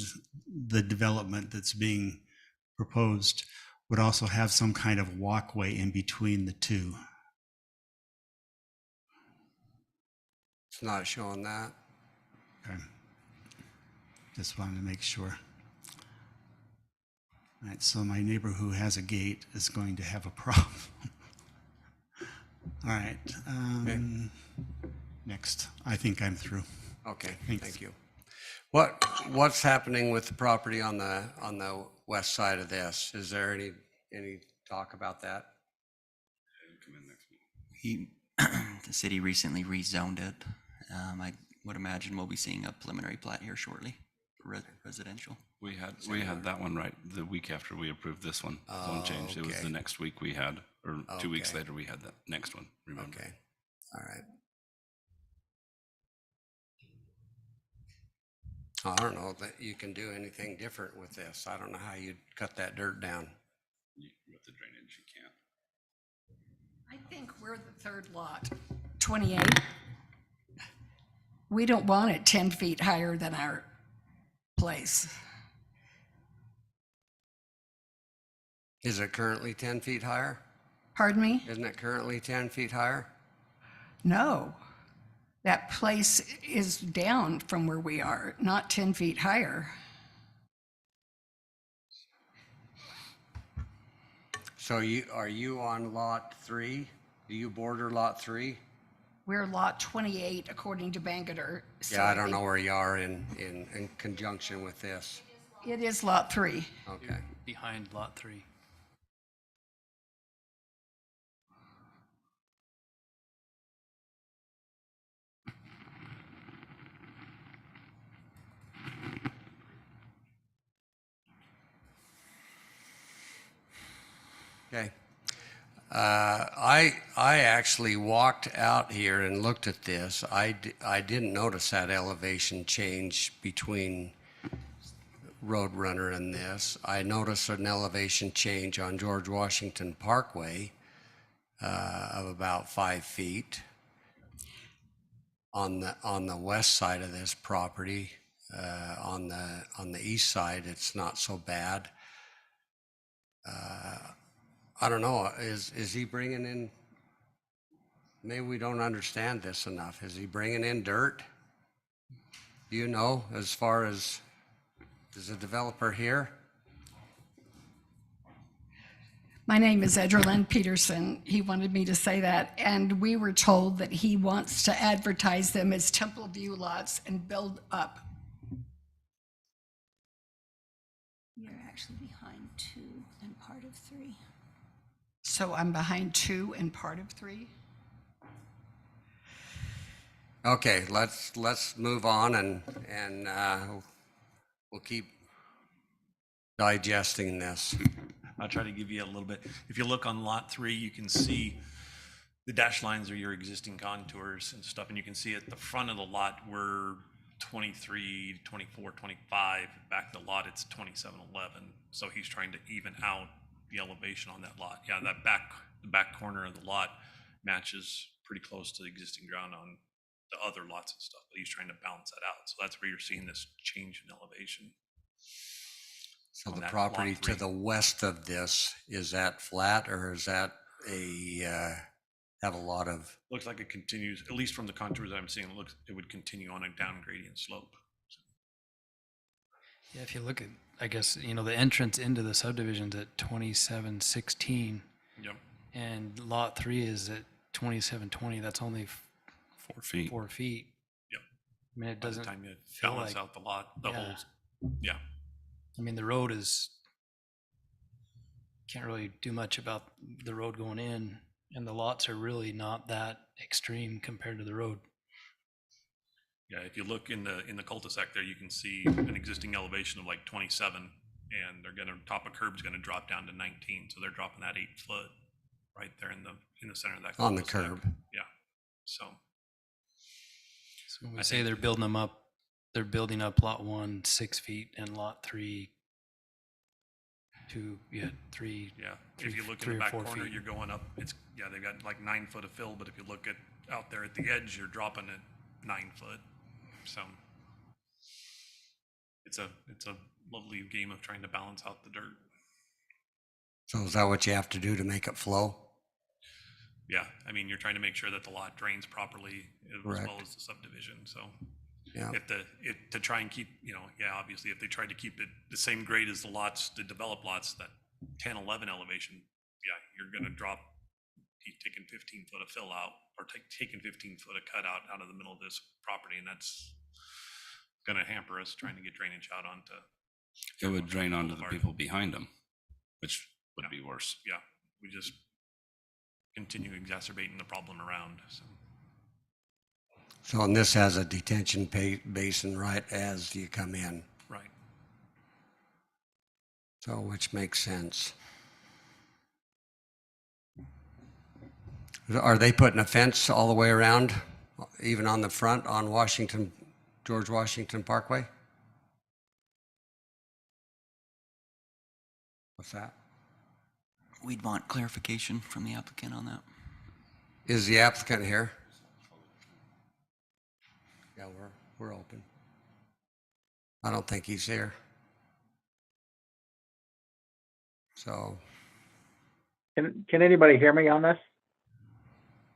the development that's being proposed would also have some kind of walkway in between the two. It's not showing that. Okay. Just wanted to make sure. All right, so my neighbor who has a gate is going to have a problem. All right. Next. I think I'm through. Okay, Thanks. thank you. What's happening with the property on the west side of this? Is there any talk about that? The city recently rezoned it. I would imagine we'll be seeing a preliminary plat here shortly for residential. We had that one right the week after we approved this one. Zone change. It was okay. the next week we had, or 2 weeks Okay. later we had that next one. Remember? Okay, all right. I don't know that you can do anything different with this. I don't know how you'd cut that dirt down. With the drainage, you can't. I think we're the third lot, 28. We don't want it 10 feet higher than our place. Is it currently 10 feet higher? Pardon me? Isn't it currently 10 feet higher? No. That place is down from where we are, not 10 feet higher. So are you on lot 3? Do you border lot 3? We're lot 28 according to Bangater. So Yeah, I don't know where you are in conjunction with this. It is lot 3. Okay. Behind lot 3. Okay. I actually walked out here and looked at this. I didn't notice that elevation change between Roadrunner and this. I noticed an elevation change on George Washington Parkway of about 5 feet. On the west side of this property, on the east side, it's not so bad. I don't know, is he bringing in, maybe we don't understand this enough. Is he bringing in dirt? Do you know, as far as, is the developer here? My name is Edgerlyn Peterson. He wanted me to say that, and we were told that he wants to advertise them as Temple View lots and build up. You're actually behind 2 and part of 3. So I'm behind 2 and part of 3. Okay, let's move on and we'll keep digesting this. I'll try to give you a little bit. If you look on lot 3, you can see the dash lines are your existing contours and stuff, and you can see at the front of the lot, we're 23, 24, 25. Back the lot, it's 27, 11. So he's trying to even out the elevation on that lot. Yeah, the back corner of the lot matches pretty close to the existing ground on the other lots and stuff, but he's trying to balance that out. So that's where you're seeing this change in elevation. So On the that property lot to 3. the west of this, is that flat or is that have a lot of, Looks like it continues, at least from the contours I'm seeing, it would continue on a down gradient slope. Yeah, if you look at, I guess, the entrance into the subdivision's at 2716, Yep. and lot 3 is at 2720. That's only 4 feet. 4 feet. Yep. I mean, it By the doesn't time you feel balance like, out the lot, the Yeah. holes. Yeah. I mean, the road is, can't really do much about the road going in, and the lots are really not that extreme compared to the road. Yeah, if you look in the cul-de-sac there, you can see an existing elevation of like 27, and they're gonna, top of curb's gonna drop down to 19, so they're dropping that 8 foot right there in the center of that on the cul-de-sac. curb? Yeah, so. So when we I say think- they're building them up, they're building up lot 1 6 feet and lot 3 3. Yeah, Three- if you look in 3 the or back 4 corner, feet. you're going up, they've got like 9 foot of fill, but if you look at out there at the edge, you're dropping it 9 foot. So it's a lovely game of trying to balance out the dirt. So is that what you have to do to make it flow? Yeah, I mean, you're trying to make sure that the lot drains properly as Correct. well as the subdivision. So Yeah. to try and keep, obviously if they tried to keep it the same grade as the developed lots, that 10, 11 elevation, yeah, you're going to drop, taking 15 foot of fill out or taking 15 foot of cut out of the middle of this property. And that's going to hamper us trying to get drainage out onto. It would drain onto the Boulevard. people behind them, which would be worse. Yeah, we just continue exacerbating the problem around. So, and this has a detention basin right as you come in. Right. So, which makes sense. Are they putting a fence all the way around, even on the front on George Washington Parkway? What's that? We'd want clarification from the applicant on that. Is the applicant here? Yeah, we're open. I don't think he's here. So. Can anybody hear me on this?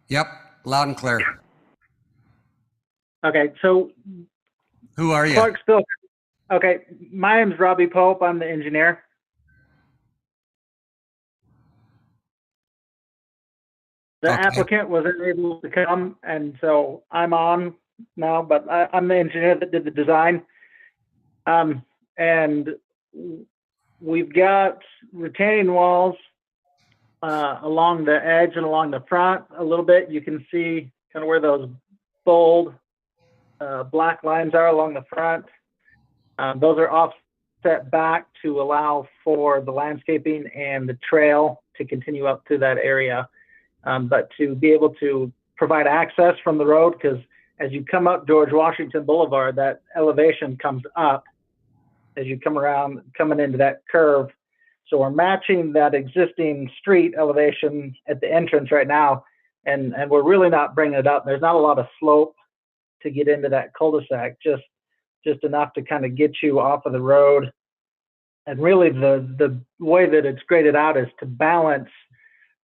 Yep, loud and clear. Okay, so Who are you? Clarksville. Okay, my name's Robbie Pope. I'm the engineer. The Okay. applicant wasn't able to come, and so I'm on now, but I'm the engineer that did the design. And we've got retaining walls along the edge and along the front a little bit. You can see kind of where those bold black lines are along the front. Those are offset back to allow for the landscaping and the trail to continue up to that area. But to be able to provide access from the road, because as you come up George Washington Boulevard, that elevation comes up as you come around, coming into that curve. So we're matching that existing street elevation at the entrance right now, and we're really not bringing it up. There's not a lot of slope to get into that cul-de-sac, just enough to kind of get you off of the road. And really the way that it's graded out is to balance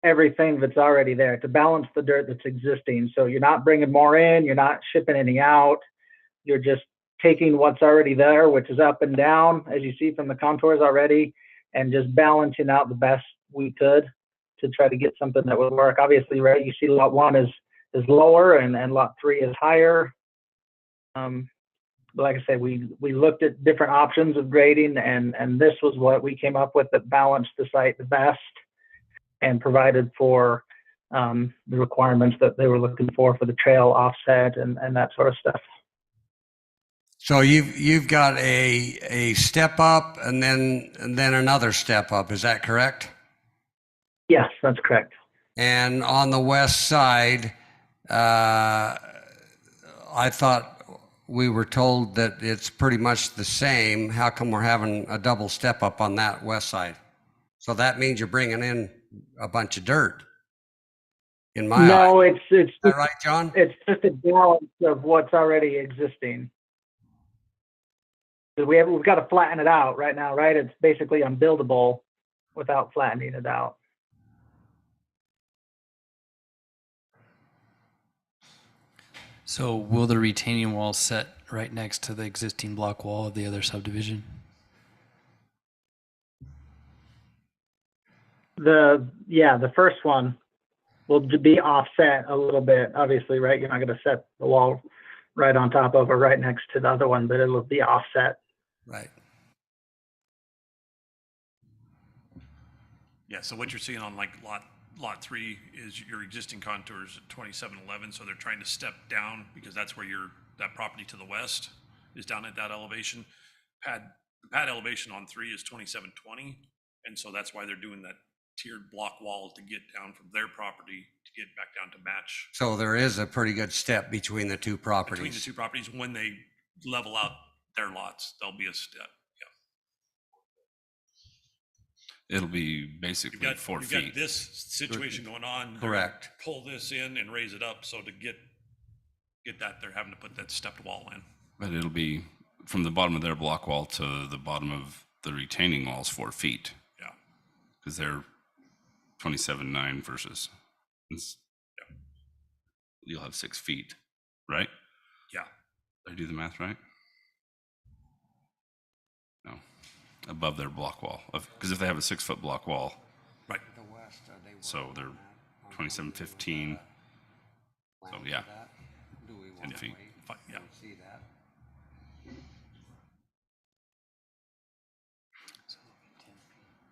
everything that's already there, to balance the dirt that's existing. So you're not bringing more in, you're not shipping any out, you're just taking what's already there, which is up and down, as you see from the contours already, and just balancing out the best we could to try to get something that would work. Obviously, right, you see lot 1 is lower and lot 3 is higher. But like I said, we looked at different options of grading, and this was what we came up with that balanced the site the best and provided for the requirements that they were looking for the trail offset and that sort of stuff. So you've got a step up and then another step up. Is that correct? Yes, that's correct. And on the west side, I thought we were told that it's pretty much the same. How come we're having a double step up on that west side? So that means you're bringing in a bunch of dirt. In my eye. It's Is that right, John? It's just a balance of what's already existing. We've got to flatten it out right now, right? It's basically unbuildable without flattening it out. So will the retaining wall set right next to the existing block wall of the other subdivision? The first one will be offset a little bit, obviously, right? You're not going to set the wall right on top of or right next to the other one, but it'll be offset. Right. Yeah, so what you're seeing on like lot 3 is your existing contours at 2711, so they're trying to step down because that's where that property to the west is down at that elevation. The pad elevation on 3 is 2720, and so that's why they're doing that tiered block wall to get down from their property to get back down to match. So there is a pretty good step between the two properties. Between the two properties, when they level out their lots, there'll be a step. Yeah. It'll be basically 4 you've feet. got this situation going on. Correct. Pull this in and raise it up. So to get get that, they're having to put that stepped wall in. But it'll be from the bottom of their block wall to the bottom of the retaining walls 4 feet, Yeah. because they're 27.9 versus, you'll have 6 feet, right? Yeah. Did I do the math right? No, above their block wall. Because if they have a 6-foot block wall, Right. so they're 27.15. So yeah, 10 feet. Fine, yeah. See that?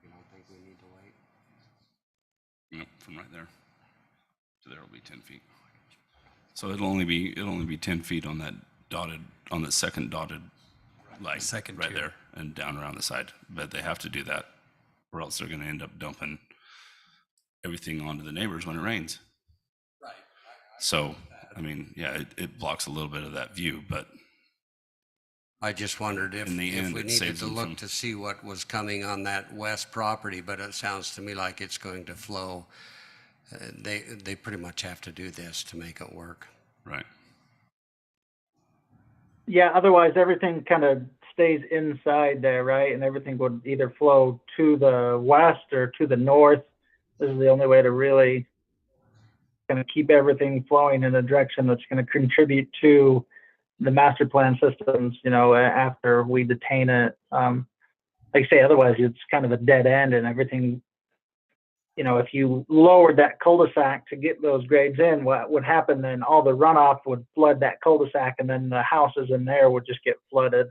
You don't think we need to wait? Yep, from right there to there will be 10 feet. So it'll only be 10 feet on that second dotted line, Second right tier. there, and down around the side. But they have to do that, or else they're going to end up dumping everything onto the neighbors when it rains. Right. So, I mean, yeah, it blocks a little bit of that view, but I just wondered if In the end, we it needed saves to them look from- to see what was coming on that west property, but it sounds to me like it's going to flow. They pretty much have to do this to make it work. right. Yeah, otherwise everything kind of stays inside there, right? And everything would either flow to the west or to the north. This is the only way to really kind of keep everything flowing in a direction that's going to contribute to the master plan systems, after we detain it. Like I say, otherwise it's kind of a dead end and everything, if you lowered that cul-de-sac to get those grades in, what would happen then? All the runoff would flood that cul-de-sac and then the houses in there would just get flooded.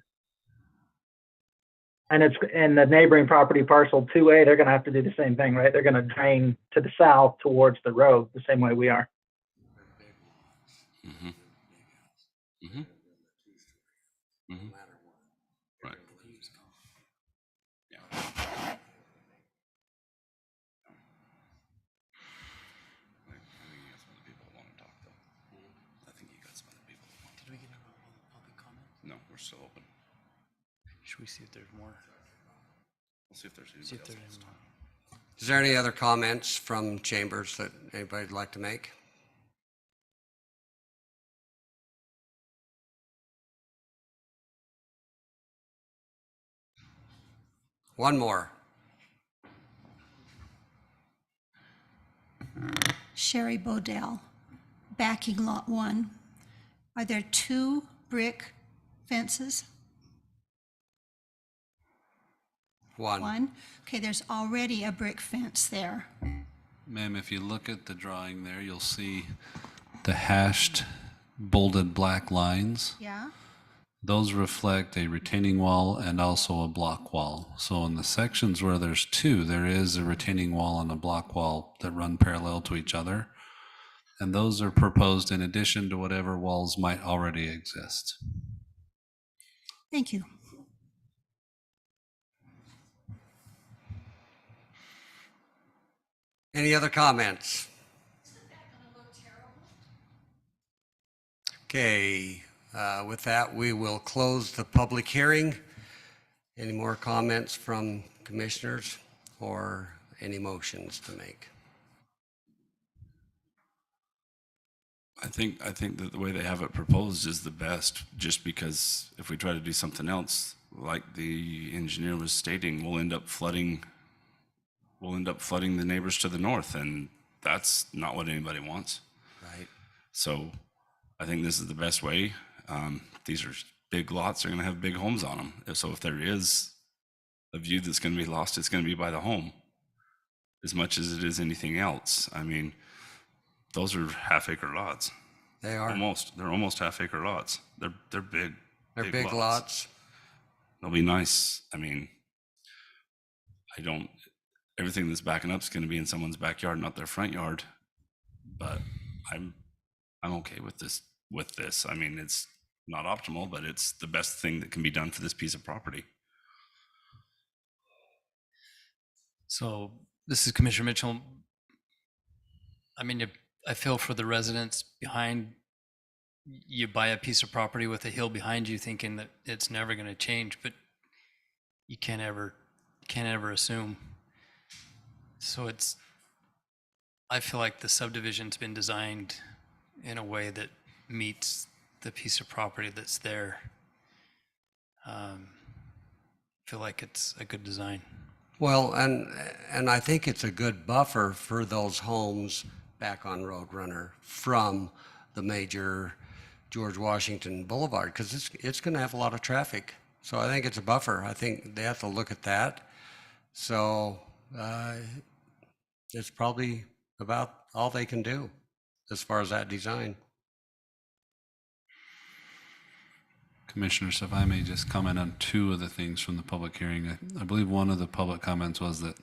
And the neighboring property parcel 2A, they're going to have to do the same thing, right? They're going to drain to the south towards the road the same way we are. Mm-hmm. Mm-hmm. Mm-hmm. Right. Yeah. I think you got some other people that want to talk, though. I think you got some other people that want to. Did we get a public comment? No, we're still open. Should we see if there's more? We'll see if there's See if anybody there's else. any more. Is there any other comments from chambers that anybody'd like to make? One more. Sherry Bodell, backing lot 1. Are there 2 brick fences? One? Okay, there's already a brick fence there. Ma'am, if you look at the drawing there, you'll see the hashed bolded black lines. Yeah? Those reflect a retaining wall and also a block wall. So in the sections where there's 2, there is a retaining wall and a block wall that run parallel to each other. And those are proposed in addition to whatever walls might already exist. Thank you. Any other comments? Okay, with that, we will close the public hearing. Any more comments from commissioners or any motions to make? I think that the way they have it proposed is the best, just because if we try to do something else, like the engineer was stating, we'll end up flooding the neighbors to the north, and that's not what anybody wants. Right. So I think this is the best way. These are big lots, they're going to have big homes on them. So if there is a view that's going to be lost, it's going to be by the home as much as it is anything else. I mean, those are half-acre lots. They are. They're almost half-acre lots. They're big. They're big lots. They'll be nice. I mean, everything that's backing up is going to be in someone's backyard, not their front yard. But I'm okay with this. I mean, it's not optimal, but it's the best thing that can be done for this piece of property. So this is Commissioner Mitchell. I mean, I feel for the residents behind. You buy a piece of property with a hill behind you thinking that it's never going to change, but you can't ever assume. So I feel like the subdivision's been designed in a way that meets the piece of property that's there. Feel like it's a good design. Well, and I think it's a good buffer for those homes back on Roadrunner from the major George Washington Boulevard, because it's going to have a lot of traffic. So I think it's a buffer. I think they have to look at that. So it's probably about all they can do as far as that design. Commissioners, if I may just comment on two of the things from the public hearing. I believe one of the public comments was that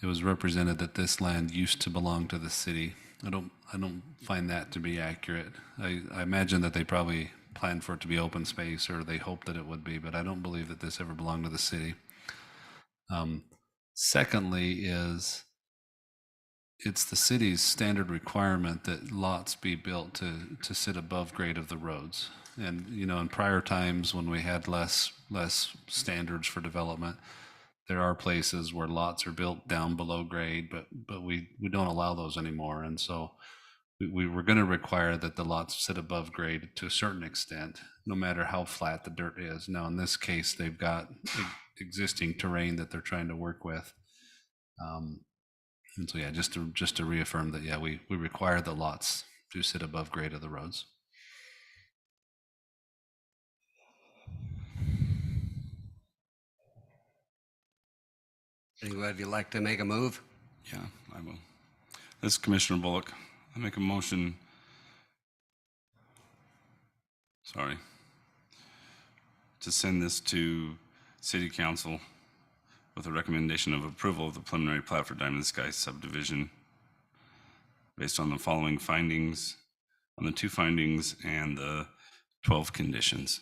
it was represented that this land used to belong to the city. I don't find that to be accurate. I imagine that they probably planned for it to be open space, or they hoped that it would be, but I don't believe that this ever belonged to the city. Secondly is, it's the city's standard requirement that lots be built to sit above grade of the roads. And, you know, in prior times when we had less standards for development, there are places where lots are built down below grade, but we don't allow those anymore. And so we were going to require that the lots sit above grade to a certain extent, no matter how flat the dirt is. Now, in this case, they've got existing terrain that they're trying to work with. And so, yeah, just to reaffirm that, yeah, we require the lots to sit above grade of the roads. Anybody like to make a move? Yeah, I will. This is Commissioner Bullock. I make a motion. Sorry. To send this to City Council with a recommendation of approval of the preliminary plat for Diamond Sky Subdivision based on the following findings, on the 2 findings and the 12 conditions.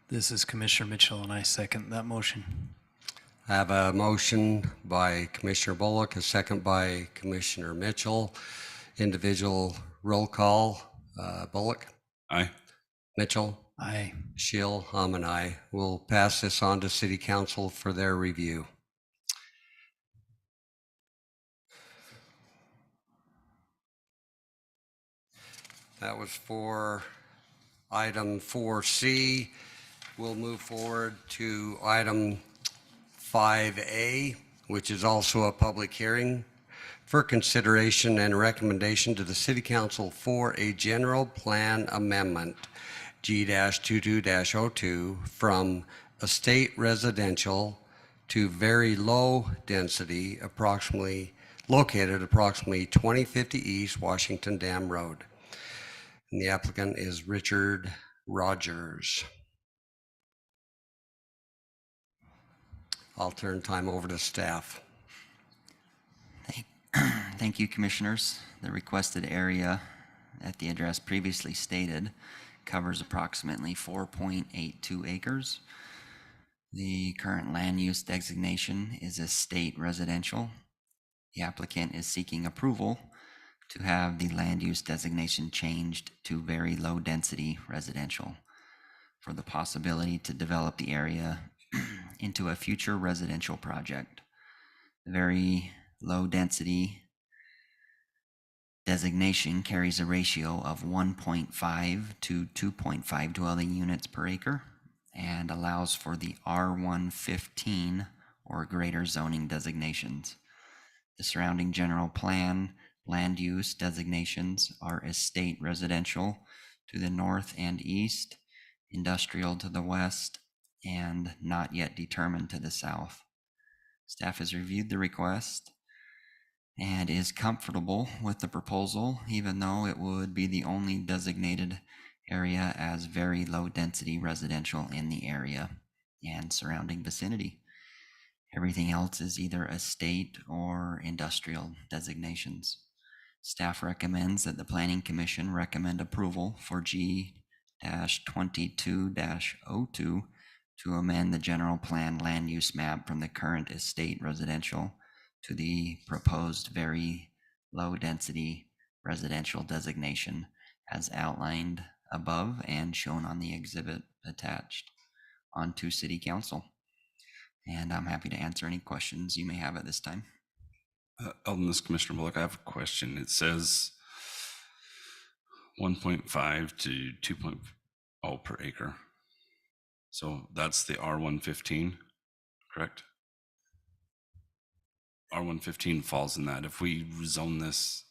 This is Commissioner Mitchell, and I second that motion. I have a motion by Commissioner Bullock, a second by Commissioner Mitchell. Individual roll call. Bullock? Aye. Mitchell? Aye. Schill, and I. We'll pass this on to City Council for their review. That was for item 4C. We'll move forward to item 5A, which is also a public hearing for consideration and recommendation to the City Council for a general plan amendment, G-22-02, from estate residential to very low density, located approximately 2050 East Washington Dam Road. And the applicant is Richard Rogers. I'll turn time over to staff. Thank you, Commissioners. The requested area at the address previously stated covers approximately 4.82 acres. The current land use designation is estate residential. The applicant is seeking approval to have the land use designation changed to very low density residential for the possibility to develop the area into a future residential project. The very low density designation carries a ratio of 1.5 to 2.5 dwelling units per acre and allows for the R115 or greater zoning designations. The surrounding general plan land use designations are estate residential to the north and east, industrial to the west, and not yet determined to the south. Staff has reviewed the request and is comfortable with the proposal, even though it would be the only designated area as very low density residential in the area and surrounding vicinity. Everything else is either estate or industrial designations. Staff recommends that the Planning Commission recommend approval for G-22-02 to amend the general plan land use map from the current estate residential to the proposed very low density residential designation as outlined above and shown on the exhibit attached onto City Council. And I'm happy to answer any questions you may have at this time. Alden's Commissioner Bullock, I have a question. It says 1.5 to 2.0 per acre. So that's the R115, correct? R115 falls in that. If we rezone this,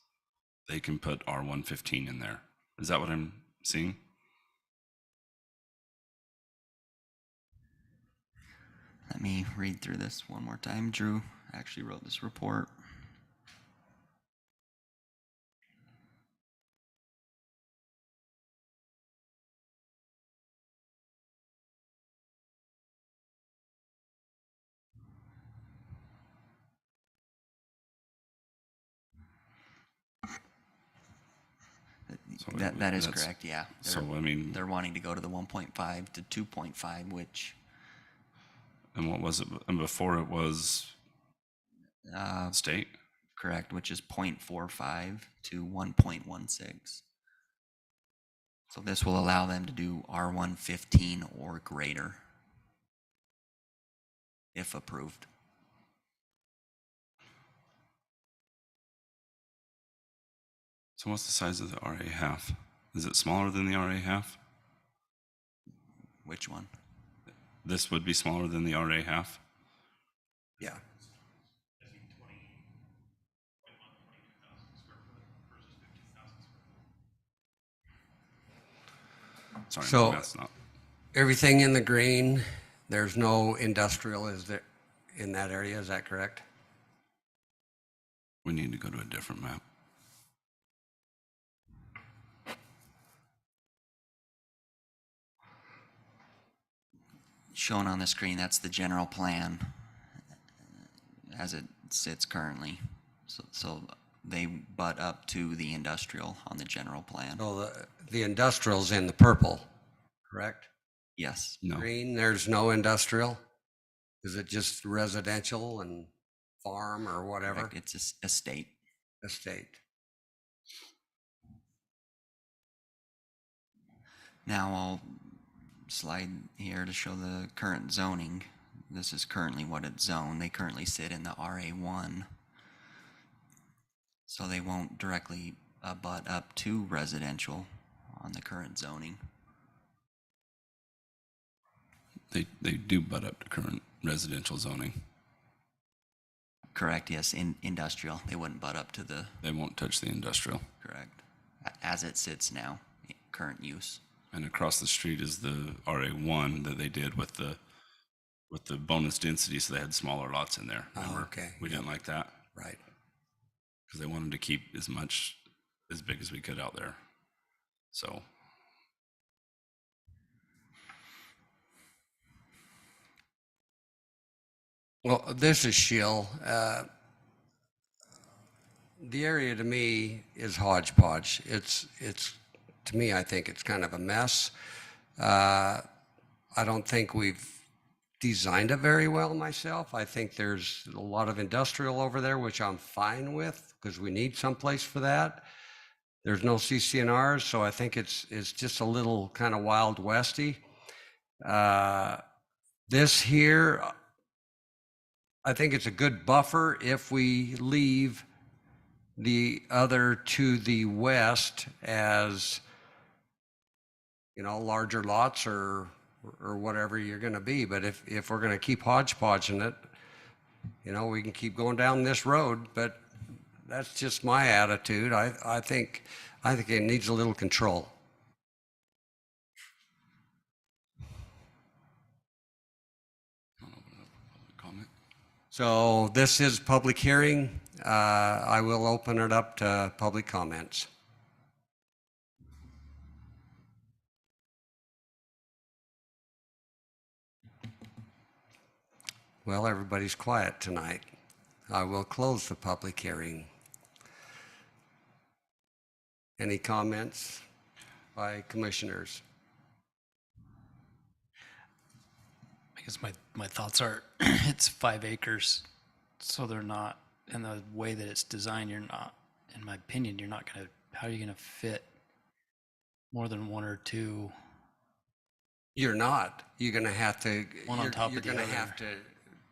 they can put R115 in there. Is that what I'm seeing? Let me read through this one more time. Drew actually wrote this report. So That is that's- correct, yeah. So, I mean, They're wanting to go to the 1.5 to 2.5, which and what was it? And before it was uh, state? correct, which is 0.45 to 1.16. So this will allow them to do R115 or greater if approved. So what's the size of the RA half? Is it smaller than the RA half? Which one? This would be smaller than the RA half? Yeah. Sorry, So- that's not. Everything in the green, there's no industrial, is there, in that area, is that correct? We need to go to a different map. Shown on the screen, that's the general plan as it sits currently. So they butt up to the industrial on the general plan. So the industrial's in the purple, correct? Yes, No. Green, there's no industrial? Is it just residential and farm or whatever? correct. It's a state. Estate. Now I'll slide here to show the current zoning. This is currently what it's zoned. They currently sit in the RA1. So they won't directly butt up to residential on the current zoning. They do butt up to current residential zoning. Correct, yes, in industrial. They wouldn't butt up to the, They won't touch the industrial. correct, as it sits now, current use. And across the street is the RA1 that they did with the bonus density, so they had smaller lots in there. Oh, Remember? okay. We didn't like that Right. because they wanted to keep as big as we could out there. So Well, this is Shill. The area to me is hodgepodge. It's to me, I think it's kind of a mess. I don't think we've designed it very well myself. I think there's a lot of industrial over there, which I'm fine with because we need someplace for that. There's no CCNRs, so I think it's just a little kind of wild westy. This here, I think it's a good buffer if we leave the other to the west as, you know, larger lots or whatever you're going to be. But if we're going to keep hodgepodging it, you know, we can keep going down this road. But that's just my attitude. I think it needs a little control. comment. So this is public hearing. I will open it up to public comments. Well, everybody's quiet tonight. I will close the public hearing. Any comments by commissioners? I guess my thoughts are it's 5 acres, so they're not, in the way that it's designed, you're not, in my opinion, you're not going to, how are you going to fit more than one or two? You're not. You're going to have to. One on top of the You're going to other. have to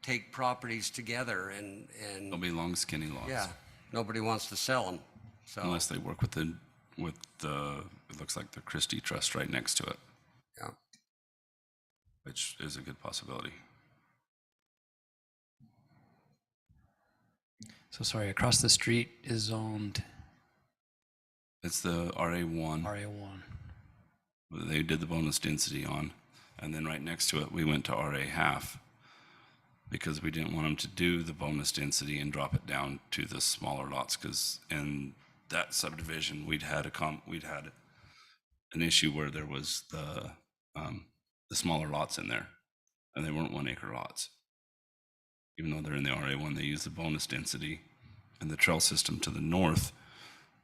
take properties together There'll be long skinny lots. yeah, nobody wants to sell them. So, Unless they work with the, it looks like the Christie Trust right next to it, yeah. which is a good possibility. So sorry, across the street is zoned It's the RA1. RA1. They did the bonus density on, and then right next to it, we went to RA half because we didn't want them to do the bonus density and drop it down to the smaller lots. Because in that subdivision, we'd had an issue where there was the smaller lots in there, and they weren't 1 acre lots. Even though they're in the RA1, they used the bonus density and the trail system to the north,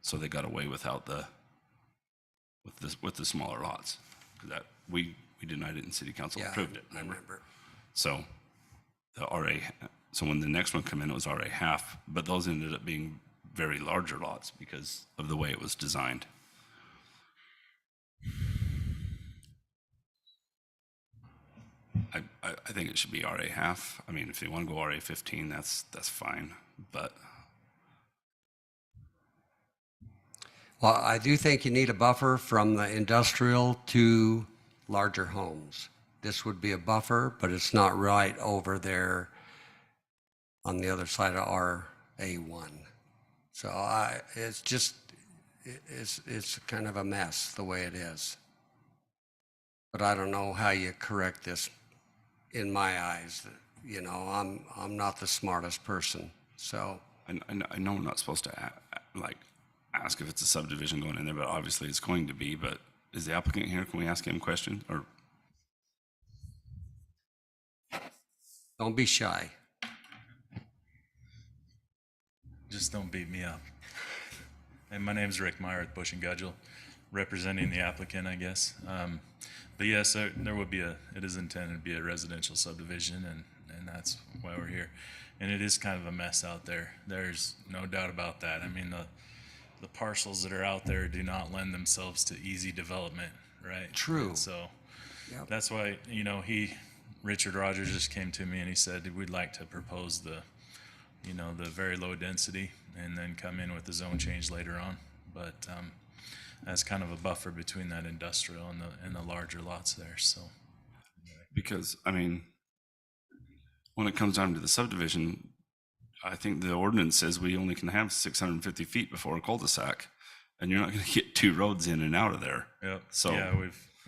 so they got away without with the smaller lots. That we denied it and city council Yeah, approved it. I remember. So the RA, so when the next one came in, it was RA half, but those ended up being very larger lots because of the way it was designed. I think it should be RA half. I mean, if they want to go RA 15, that's fine, but Well, I do think you need a buffer from the industrial to larger homes. This would be a buffer, but it's not right over there on the other side of RA1. So it's kind of a mess the way it is. But I don't know how you correct this in my eyes. You know, I'm not the smartest person, so. I know we're not supposed to ask if it's a subdivision going in there, but obviously it's going to be. But is the applicant here? Can we ask him a question? Or Don't be shy. Just don't beat me up. And my name's Rick Meyer at Bush and Gudgel, representing the applicant, I guess. But yes, there would be it is intended to be a residential subdivision, and that's why we're here. And it is kind of a mess out there. There's no doubt about that. I mean, the parcels that are out there do not lend themselves to easy development, right? True. And so Yep. that's why, Richard Rogers just came to me and he said, we'd like to propose the very low density and then come in with the zone change later on. But as kind of a buffer between that industrial and the larger lots there. So, because I mean, when it comes down to the subdivision, I think the ordinance says we only can have 650 feet before a cul-de-sac, and you're not going to get 2 roads in and out of there. yep. So yeah,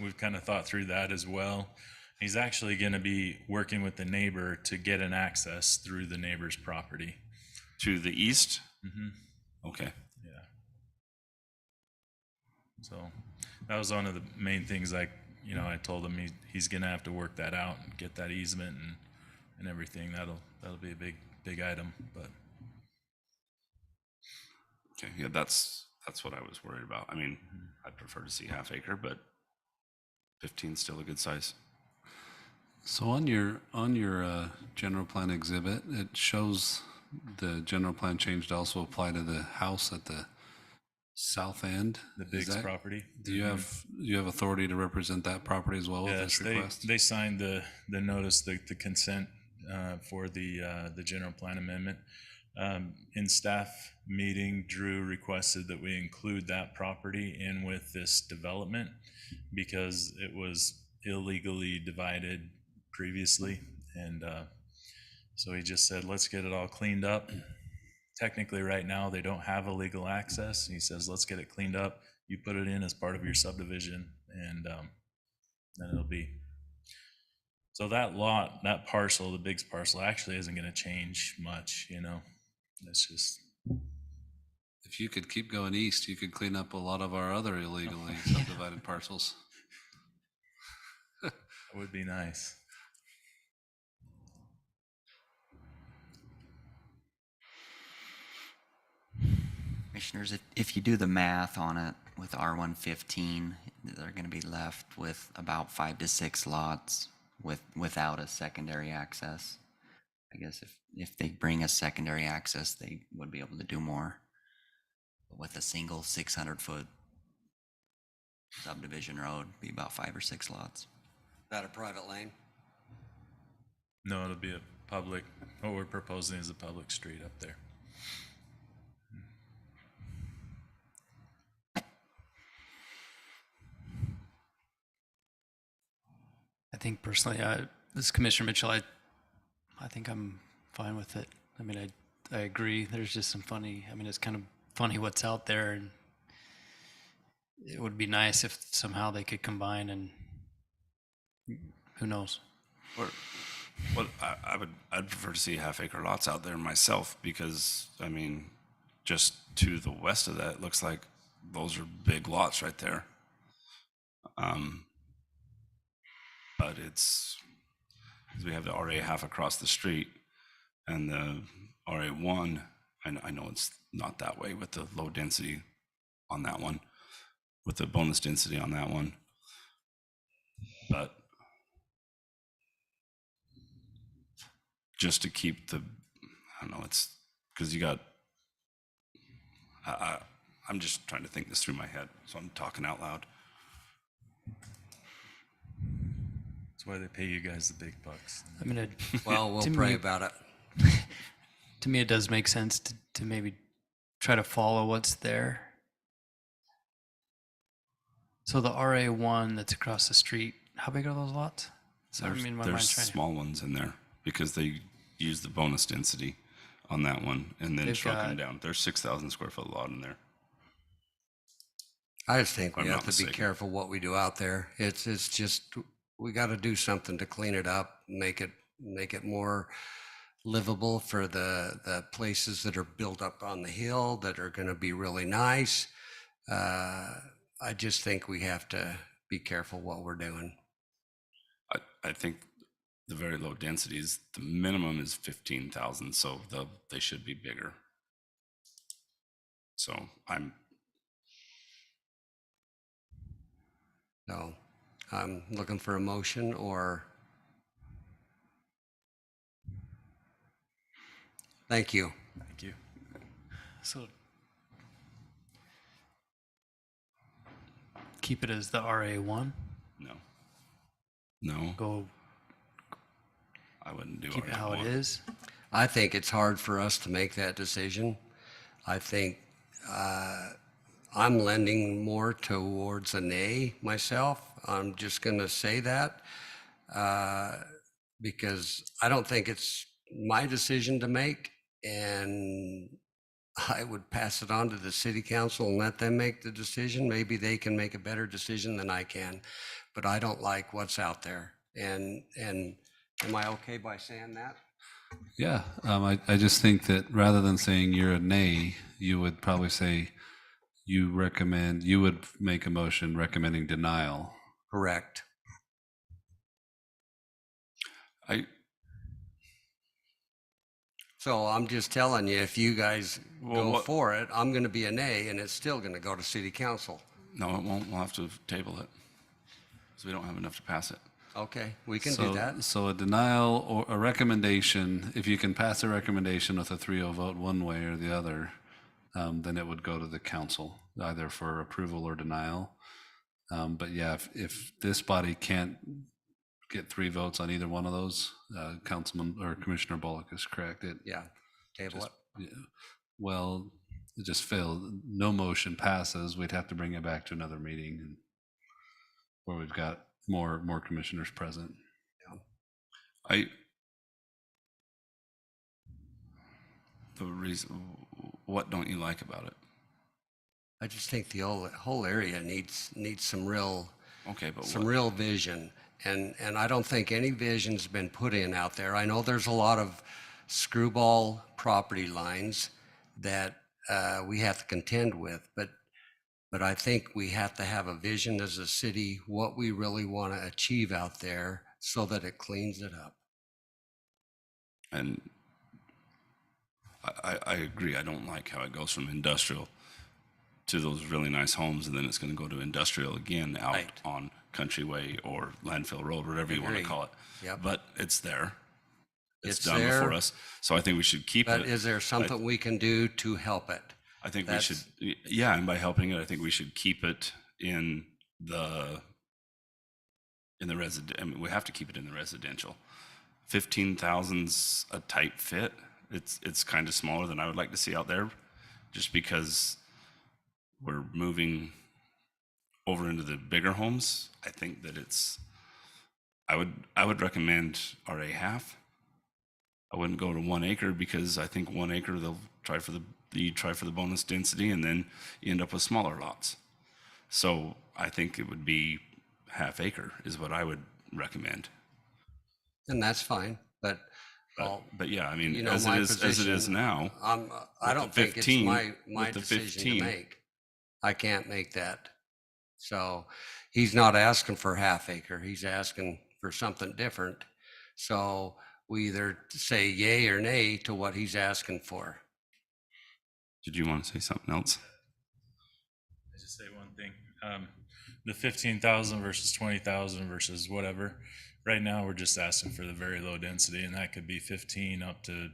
we've kind of thought through that as well. He's actually going to be working with the neighbor to get an access through the neighbor's property. to the east. Mm-hmm. Okay. Yeah. So that was one of the main things. I told him he's going to have to work that out and get that easement and everything. That'll be a big item. But Okay. Yeah, that's what I was worried about. I mean, I'd prefer to see half acre, but 15 is still a good size. So on your general plan exhibit, it shows the general plan change to also apply to the house at the south end. the Is Biggs that- property. Do you have authority to represent that property as well with Yes, this request? they signed the notice, the consent for the general plan amendment. In staff meeting, Drew requested that we include that property in with this development because it was illegally divided previously, and so he just said, let's get it all cleaned up. Technically, right now, they don't have a legal access. He says, let's get it cleaned up. You put it in as part of your subdivision, and then it'll be. So that lot, that parcel, the Biggs parcel, actually isn't going to change much, It's just. If you could keep going east, you could clean up a lot of our other illegally subdivided parcels. That would be nice. Commissioners, if you do the math on it with R115, they're going to be left with about 5 to 6 lots without a secondary access. I guess if they bring a secondary access, they would be able to do more. But with a single 600-foot subdivision road, be about 5 or 6 lots. Is that a private lane? No, it'll be a public, what we're proposing is a public street up there. I think personally, this is Commissioner Mitchell, I think I'm fine with it. I mean, I agree. There's just some funny, I mean, it's kind of funny what's out there, and it would be nice if somehow they could combine, and who knows? Or, well, I'd prefer to see half-acre lots out there myself, because, I mean, just to the west of that, it looks like those are big lots right there. But it's, 'cause we have the RA half across the street, and the RA1, I know it's not that way with the low density on that one, with the bonus density on that one. But just to keep the, I don't know, it's, because you got, I'm just trying to think this through my head, so I'm talking out loud. That's why they pay you guys the big bucks. I mean, Well, we'll to pray me- about it. to me, it does make sense to maybe try to follow what's there. So the RA1 that's across the street, how big are those lots? So I mean, my There's mind's trying to. small ones in there, because they use the bonus density on that one, and then They've shrunk them got- down. There's 6,000 square foot lot in there. I just think we I'm have not to be mistaken. careful what we do out there. It's just, we got to do something to clean it up, make it more livable for the places that are built up on the hill that are going to be really nice. I just think we have to be careful what we're doing. I think the very low densities, the minimum is 15,000, so they should be bigger. So So I'm looking for a motion or. Thank you. Thank you. So keep it as the RA1. no, Go I wouldn't do keep it how it RA1. is. I think it's hard for us to make that decision. I think I'm lending more towards a nay myself. I'm just going to say that because I don't think it's my decision to make, and I would pass it on to the city council and let them make the decision. Maybe they can make a better decision than I can, but I don't like what's out there. And am I okay by saying that? Yeah, I just think that rather than saying you're a nay, you would probably say you would make a motion recommending denial. Correct. So I'm just telling you, if you guys go for it, I'm going to be a nay, and it's still going to go to city council. No, it won't. We'll have to table it, because we don't have enough to pass it. Okay, we can do that. So a denial or a recommendation, if you can pass a recommendation with a 3-0 vote one way or the other, then it would go to the council, either for approval or denial. But yeah, if this body can't get 3 votes on either one of those, Councilman or Commissioner Bullock is correct. Yeah, table it. Yeah, well, it just failed. No motion passes. We'd have to bring it back to another meeting and where we've got more commissioners present. The reason, what don't you like about it? I just think the whole area needs some real Okay, but some real vision, and I don't think any vision's been put in out there. I know there's a lot of screwball property lines that we have to contend with, but I think we have to have a vision as a city, what we really want to achieve out there so that it cleans it up. And I agree. I don't like how it goes from industrial to those really nice homes, and then it's going to go to industrial again out Right. on Countryway or Landfill Road, whatever you want to Agree. call it. Yep. But it's there. It's It's done there. before us. So I think we should keep But it. is there something we can do to help it? I think That's- we should, yeah, and by helping it, I think we should keep it in the resident. I mean, we have to keep it in the residential. 15,000's a tight fit. It's kind of smaller than I would like to see out there, just because we're moving over into the bigger homes. I think that I would recommend RA half. I wouldn't go to 1 acre, because I think 1 acre they'll try for the bonus density, and then you end up with smaller lots. So I think it would be half acre is what I would recommend. And that's fine, but But yeah, I mean, you know, as my it is position, now, I with don't the think it's 15 my with the decision 15. to make. I can't make that. So he's not asking for half acre. He's asking for something different. So we either say yay or nay to what he's asking for. did you want to say something else? I just say one thing. The 15,000 versus 20,000 versus whatever. Right now, we're just asking for the very low density, and that could be 15 up to,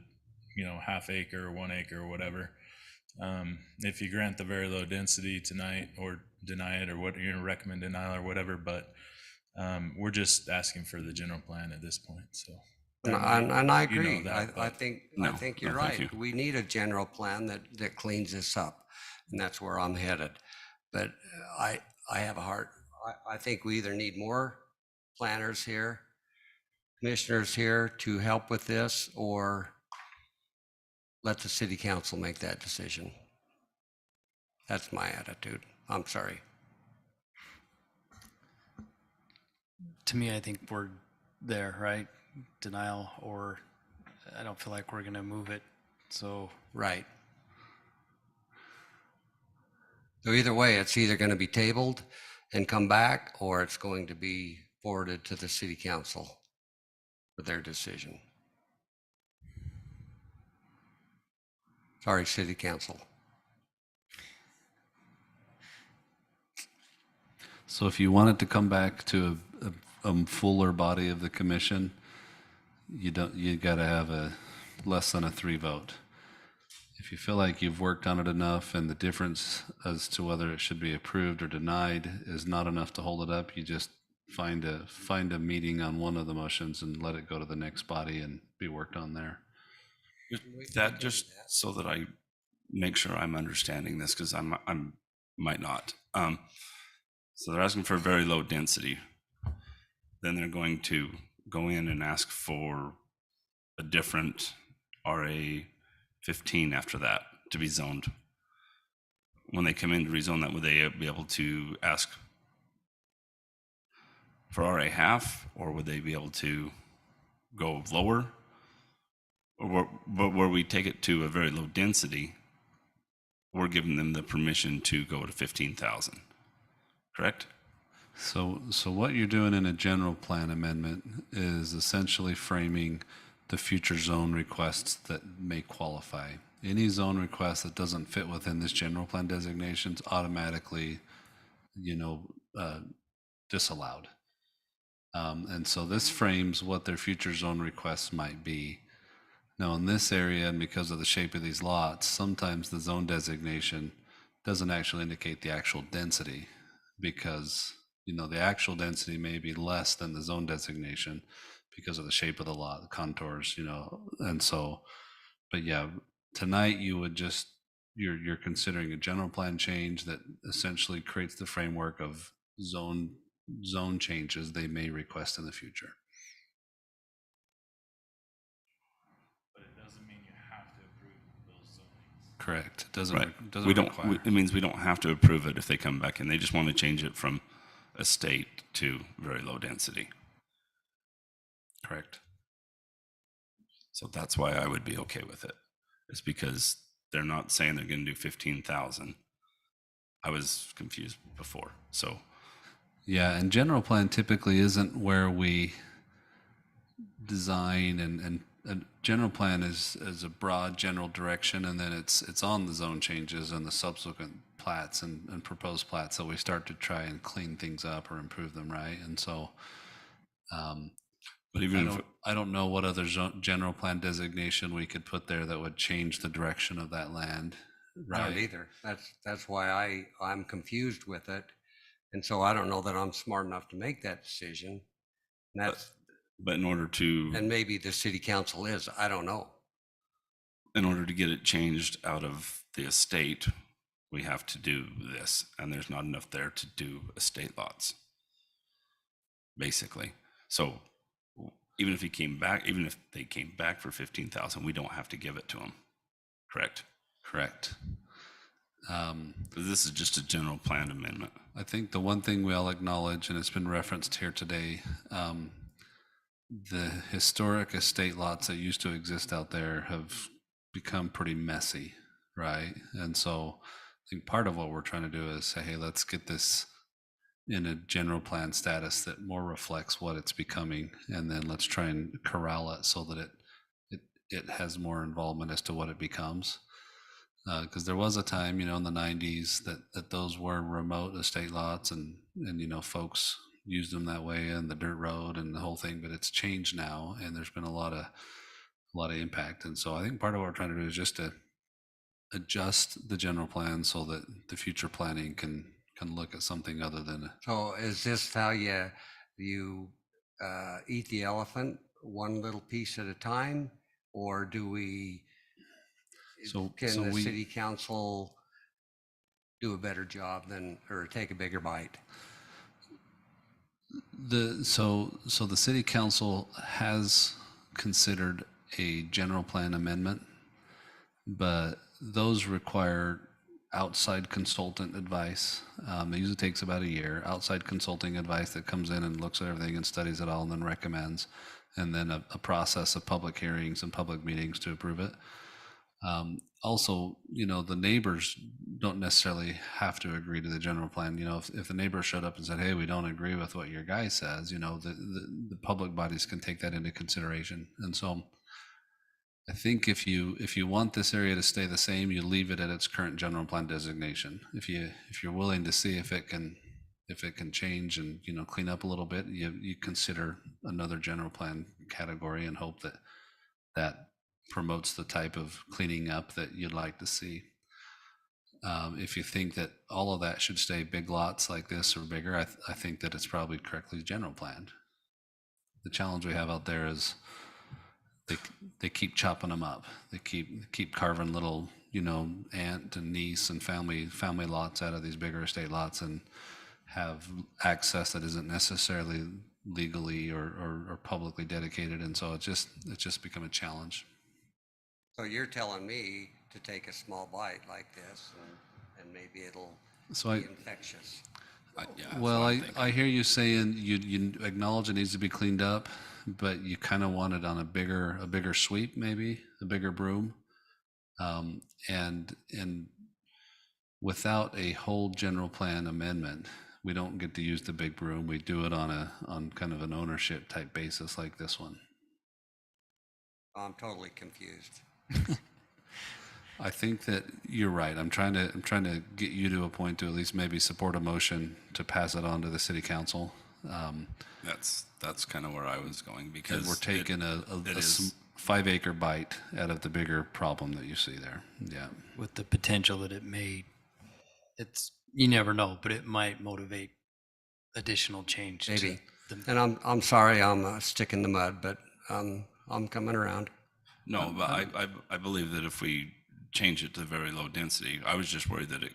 half acre or 1 acre or whatever. If you grant the very low density tonight or deny it, or what you're gonna recommend denial or whatever, but we're just asking for the general plan at this point. So. And I You know agree. that, I but- think No, you're no, thank right. you. We need a general plan that cleans this up, and that's where I'm headed. But I have a heart. I think we either need more planners here, commissioners here to help with this, or let the city council make that decision. That's my attitude. I'm sorry. To me, I think we're there, right? Denial, or I don't feel like we're going to move it. So Right. So either way, it's either going to be tabled and come back, or it's going to be forwarded to the city council for their decision. Sorry, city council. So if you want it to come back to a fuller body of the commission, you got to have a less than a 3 vote. If you feel like you've worked on it enough and the difference as to whether it should be approved or denied is not enough to hold it up, you just find a meeting on one of the motions and let it go to the next body and be worked on there. That just so that I make sure I'm understanding this, because I might not. So they're asking for very low density. Then they're going to go in and ask for a different RA 15 after that to be zoned. When they come in to rezone that, would they be able to ask for RA half, or would they be able to go lower? Or where we take it to a very low density, we're giving them the permission to go to 15,000, correct? So what you're doing in a general plan amendment is essentially framing the future zone requests that may qualify. Any zone request that doesn't fit within this general plan designation is automatically, disallowed. And so this frames what their future zone requests might be. Now, in this area, and because of the shape of these lots, sometimes the zone designation doesn't actually indicate the actual density, because the actual density may be less than the zone designation because of the shape of the lot, the contours, and so, but yeah, tonight you would just, you're considering a general plan change that essentially creates the framework of zone changes they may request in the future. But it doesn't mean you have to approve those zonings. Correct. It doesn't, Right. doesn't We don't. require. It means we don't have to approve it if they come back in. They just want to change it from estate to very low density. Correct. So that's why I would be okay with it. It's because they're not saying they're going to do 15,000. I was confused before. So Yeah, and general plan typically isn't where we design, and general plan is a broad general direction, and then it's on the zone changes and the subsequent plats and proposed plats that we start to try and clean things up or improve them, right? And so but even I don't know what other general plan designation we could put there that would change the direction of that land, I right? don't either. That's why I'm confused with it. And so I don't know that I'm smart enough to make that decision. And But in order to And maybe the city council is, I don't know. get it changed out of the estate, we have to do this, and there's not enough there to do estate lots, basically. So even if they came back for 15,000, we don't have to give it to them, correct? Correct. This is just a general plan amendment. I think the one thing we all acknowledge, and it's been referenced here today, the historic estate lots that used to exist out there have become pretty messy, right? And so I think part of what we're trying to do is say, hey, let's get this in a general plan status that more reflects what it's becoming, and then let's try and corral it so that it has more involvement as to what it becomes. Because there was a time, in the 90s that those were remote estate lots, and folks used them that way, and the dirt road and the whole thing. But it's changed now, and there's been a lot of impact. And so I think part of what we're trying to do is just to adjust the general plan so that the future planning can look at something other than. So is this how you eat the elephant one little piece at a time, or do we? Can the city council do a better job or take a bigger bite? So the city council has considered a general plan amendment, but those require outside consultant advice. It usually takes about a year. Outside consulting advice that comes in and looks at everything and studies it all and then recommends, and then a process of public hearings and public meetings to approve it. Also, the neighbors don't necessarily have to agree to the general plan. If the neighbor showed up and said, hey, we don't agree with what your guy says, the public bodies can take that into consideration. And so I think if you want this area to stay the same, you leave it at its current general plan designation. If you're willing to see if it can change and clean up a little bit, you consider another general plan category and hope that promotes the type of cleaning up that you'd like to see. If you think that all of that should stay big lots like this or bigger, I think that it's probably correctly general planned. The challenge we have out there is they keep chopping them up. They keep carving little, aunt and niece and family lots out of these bigger estate lots and have access that isn't necessarily legally or publicly dedicated. And so it's just become a challenge. So you're telling me to take a small bite like this, and maybe it'll be infectious. I hear you saying you acknowledge it needs to be cleaned up, but you kind of want it on a bigger sweep, maybe a bigger broom, and without a whole general plan amendment, we don't get to use the big broom. We do it on kind of an ownership type basis like this one. I'm totally confused. I think that you're right. I'm trying to get you to a point to at least maybe support a motion to pass it on to the city council. That's kind of where I was going, because we're taking a 5-acre bite out of the bigger problem that you see there. Yeah. With the potential that you never know, but it might motivate additional change. Maybe. And I'm sorry, I'm a stick in the mud, but I'm coming around. No, but I believe that if we change it to very low density, I was just worried that it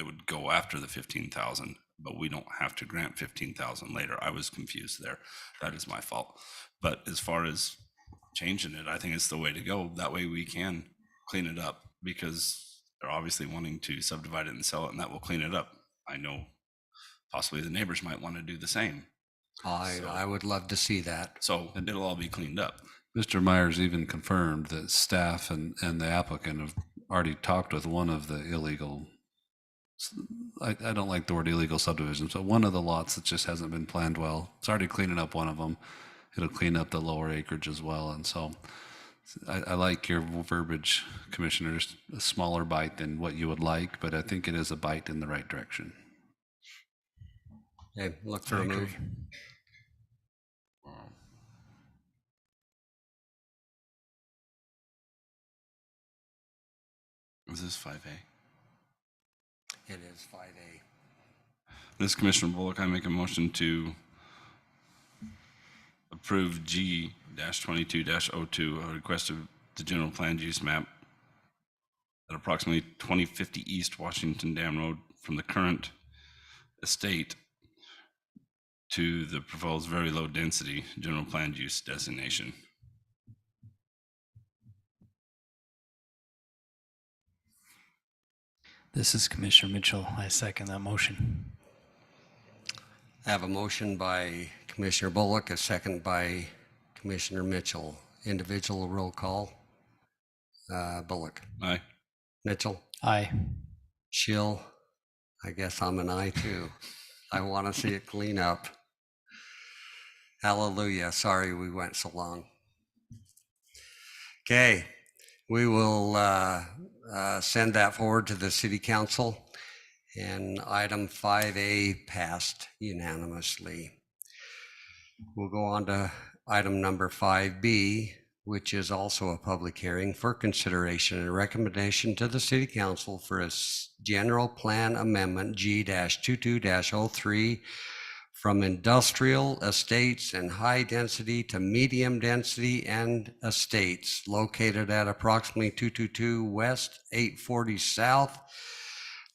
would go after the 15,000, but we don't have to grant 15,000 later. I was confused there. That is my fault. But as far as changing it, I think it's the way to go. That way we can clean it up, because they're obviously wanting to subdivide it and sell it, and that will clean it up. I know possibly the neighbors might want to do the same. I would love to see that. So it'll all be cleaned up. Mr. Myers even confirmed that staff and the applicant have already talked with one of the illegal, I don't like the word illegal subdivisions, but one of the lots that just hasn't been planned well. It's already cleaning up one of them. It'll clean up the lower acreage as well. And so I like your verbiage, Commissioner, just a smaller bite than what you would like, but I think it is a bite in the right direction. Okay, look for a move. Is this 5A? It is 5A. This Commissioner Bullock, I make a motion to approve G-22-02, a request of the general plan use map at approximately 2050 East Washington Dam Road from the current estate to the proposed very low density general plan use designation. This is Commissioner Mitchell. I second that motion. I have a motion by Commissioner Bullock, a second by Commissioner Mitchell. Individual roll call. Bullock. Aye. Mitchell. Aye. Schill. I guess I'm an aye too. I want to see it clean up. Hallelujah. Sorry we went so long. Okay, we will send that forward to the city council, and item 5A passed unanimously. We'll go on to item number 5B, which is also a public hearing for consideration and recommendation to the city council for a general plan amendment G-22-03 from industrial estates and high density to medium density and estates located at approximately 222 West, 840 South.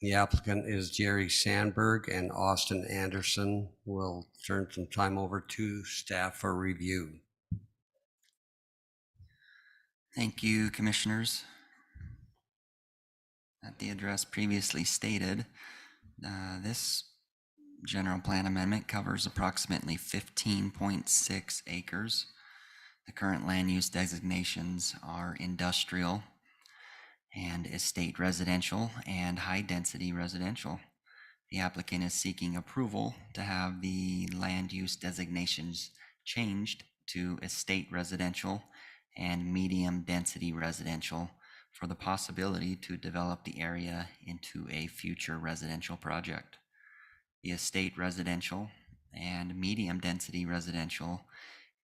The applicant is Jerry Sandberg and Austin Anderson. We'll turn some time over to staff for review. Thank you, Commissioners. At the address previously stated, this general plan amendment covers approximately 15.6 acres. The current land use designations are industrial and estate residential and high density residential. The applicant is seeking approval to have the land use designations changed to estate residential and medium density residential for the possibility to develop the area into a future residential project. The estate residential and medium density residential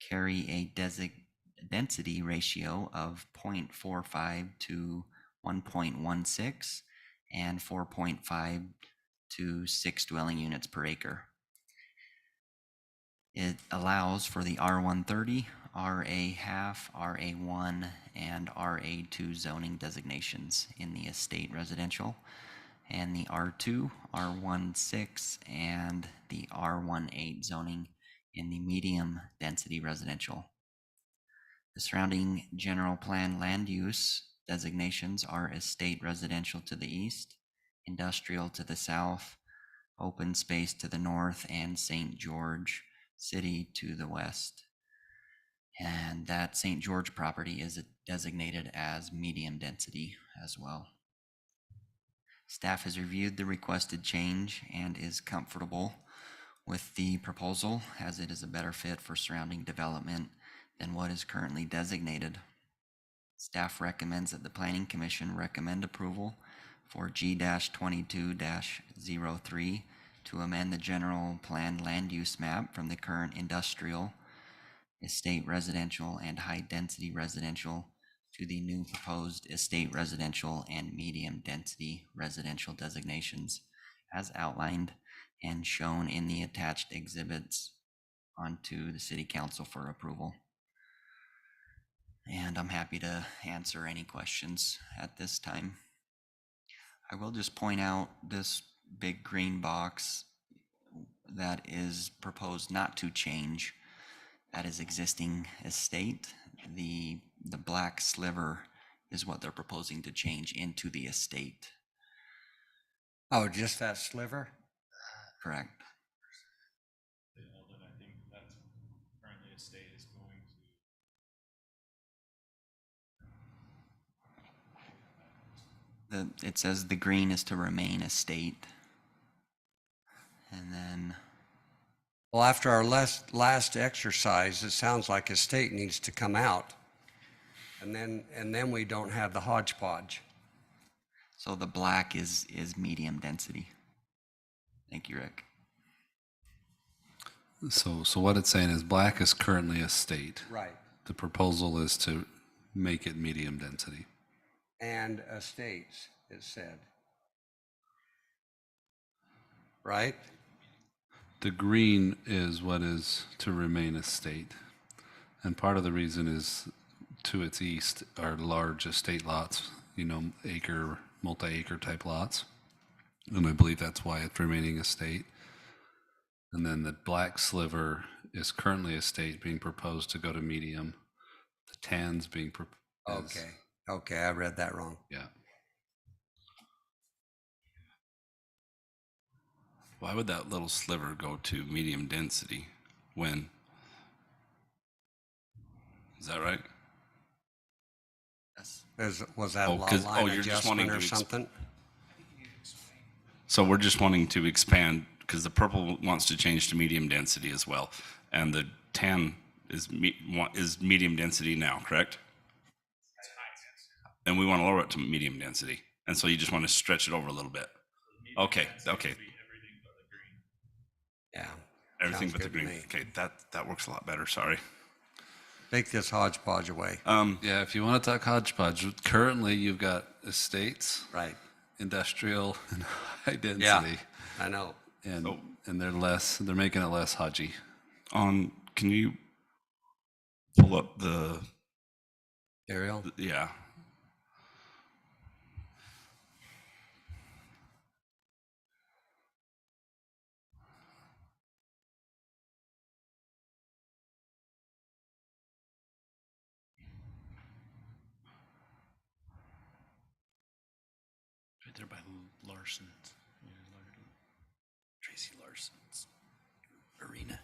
carry a density ratio of 0.45 to 1.16 and 4.5 to 6 dwelling units per acre. It allows for the R130, RA half, RA1, and RA2 zoning designations in the estate residential, and the R2, R16, and the R18 zoning in the medium density residential. The surrounding general plan land use designations are estate residential to the east, industrial to the south, open space to the north, and St. George City to the west. And that St. George property is designated as medium density as well. Staff has reviewed the requested change and is comfortable with the proposal, as it is a better fit for surrounding development than what is currently designated. Staff recommends that the Planning Commission recommend approval for G-22-03 to amend the general plan land use map from the current industrial, estate residential, and high density residential to the new proposed estate residential and medium density residential designations as outlined and shown in the attached exhibits onto the City Council for approval. And I'm happy to answer any questions at this time. I will just point out this big green box that is proposed not to change. That is existing estate. The black sliver is what they're proposing to change into the estate. Oh, just that sliver? Correct. Alden, I think that's currently estate is going to. It says the green is to remain estate. And then, Well, after our last exercise, it sounds like estate needs to come out. And then we don't have the hodgepodge. so the black is medium density. Thank you, Rick. So what it's saying is black is currently estate. Right. The proposal is to make it medium density. And estates, it said. Right? The green is what is to remain estate. And part of the reason is to its east are large estate lots, acre, multi-acre type lots. And I believe that's why it's remaining estate. And then the black sliver is currently estate being proposed to go to medium. The tan's being proposed. Okay, I read that wrong. Yeah. Why would that little sliver go to medium density when? Is that right? Yes. Was that a Oh, lot 'cause- line oh, you're just wanting adjustment or to something? So we're just wanting to expand because the purple wants to change to medium density as well. And the tan is medium density now, correct? And we want to lower it to medium density. And so you just want to stretch it over a little bit. Okay. Yeah. Everything sounds but the good to green. me. Okay, that works a lot better. Sorry. Take this hodgepodge away. Yeah, if you want to talk hodgepodge, currently you've got estates, Right. industrial, and high density. Yeah, I know. And they're making it less hodgy. Can you pull up the, Ariel? yeah. Right there by Larson's. Tracy Larson's arena.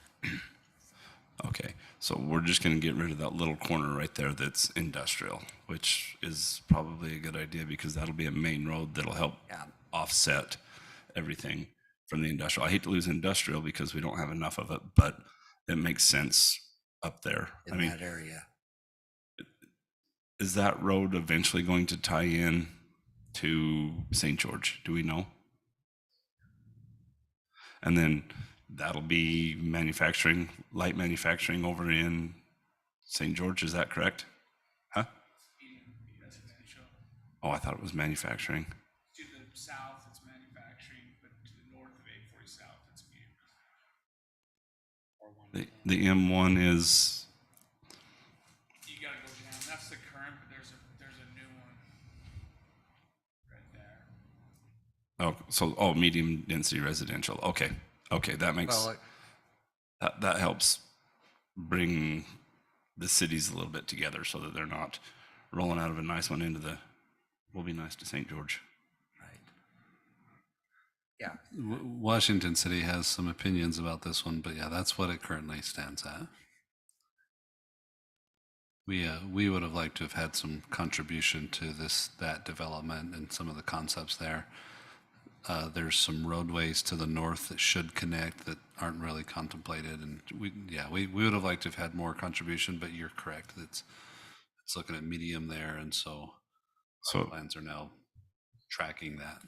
Okay, so we're just going to get rid of that little corner right there that's industrial, which is probably a good idea because that'll be a main road that'll help offset everything from the industrial. I hate to lose industrial because we don't have enough of it, but it makes sense up there. In that area. Is that road eventually going to tie in to St. George? Do we know? And then that'll be light manufacturing over in St. George. Is that correct? Huh? Oh, I thought it was manufacturing. To the south, it's manufacturing, but to the north of 840 South, it's medium. The M1 is, You gotta go down. That's the current, but there's a new one right there. medium density residential. Okay, that makes, that helps bring the cities a little bit together so that they're not rolling out of a nice one into will be nice to St. George. Right. Yeah. Washington City has some opinions about this one, but yeah, that's what it currently stands at. We would have liked to have had some contribution to that development and some of the concepts there. There's some roadways to the north that should connect that aren't really contemplated, and we would have liked to have had more contribution. But you're correct; it's looking at medium there, and so plans are now tracking that.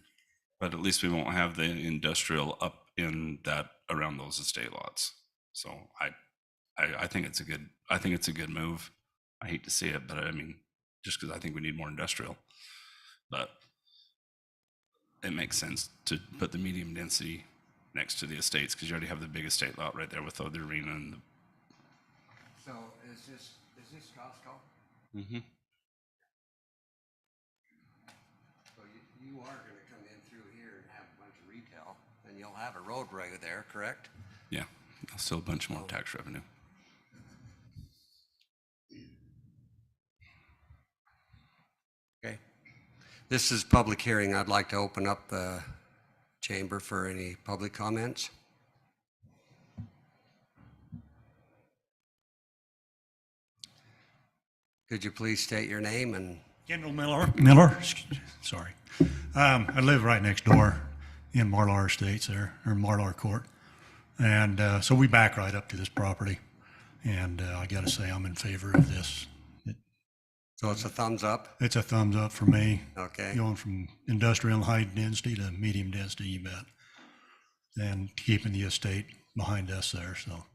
But at least we won't have the industrial up in that around those estate lots. So I think it's a good move. I hate to see it, but I mean, just because I think we need more industrial, but it makes sense to put the medium density next to the estates because you already have the big estate lot right there with the arena and the. So is this Costco? Mm-hmm. So you are going to come in through here and have a bunch of retail, and you'll have a roadway there, correct? Yeah, still a bunch more tax revenue. Okay. This is public hearing. I'd like to open up the chamber for any public comments. Could you please state your name and? Kendall Miller, sorry. I live right next door in Marlar Estates there, or Marlar Court. And so we back right up to this property. And I got to say, I'm in favor of this. So it's a thumbs up? It's a thumbs up for me. Okay. Going from industrial and high density to medium density, you bet. And keeping the estate behind us there. So,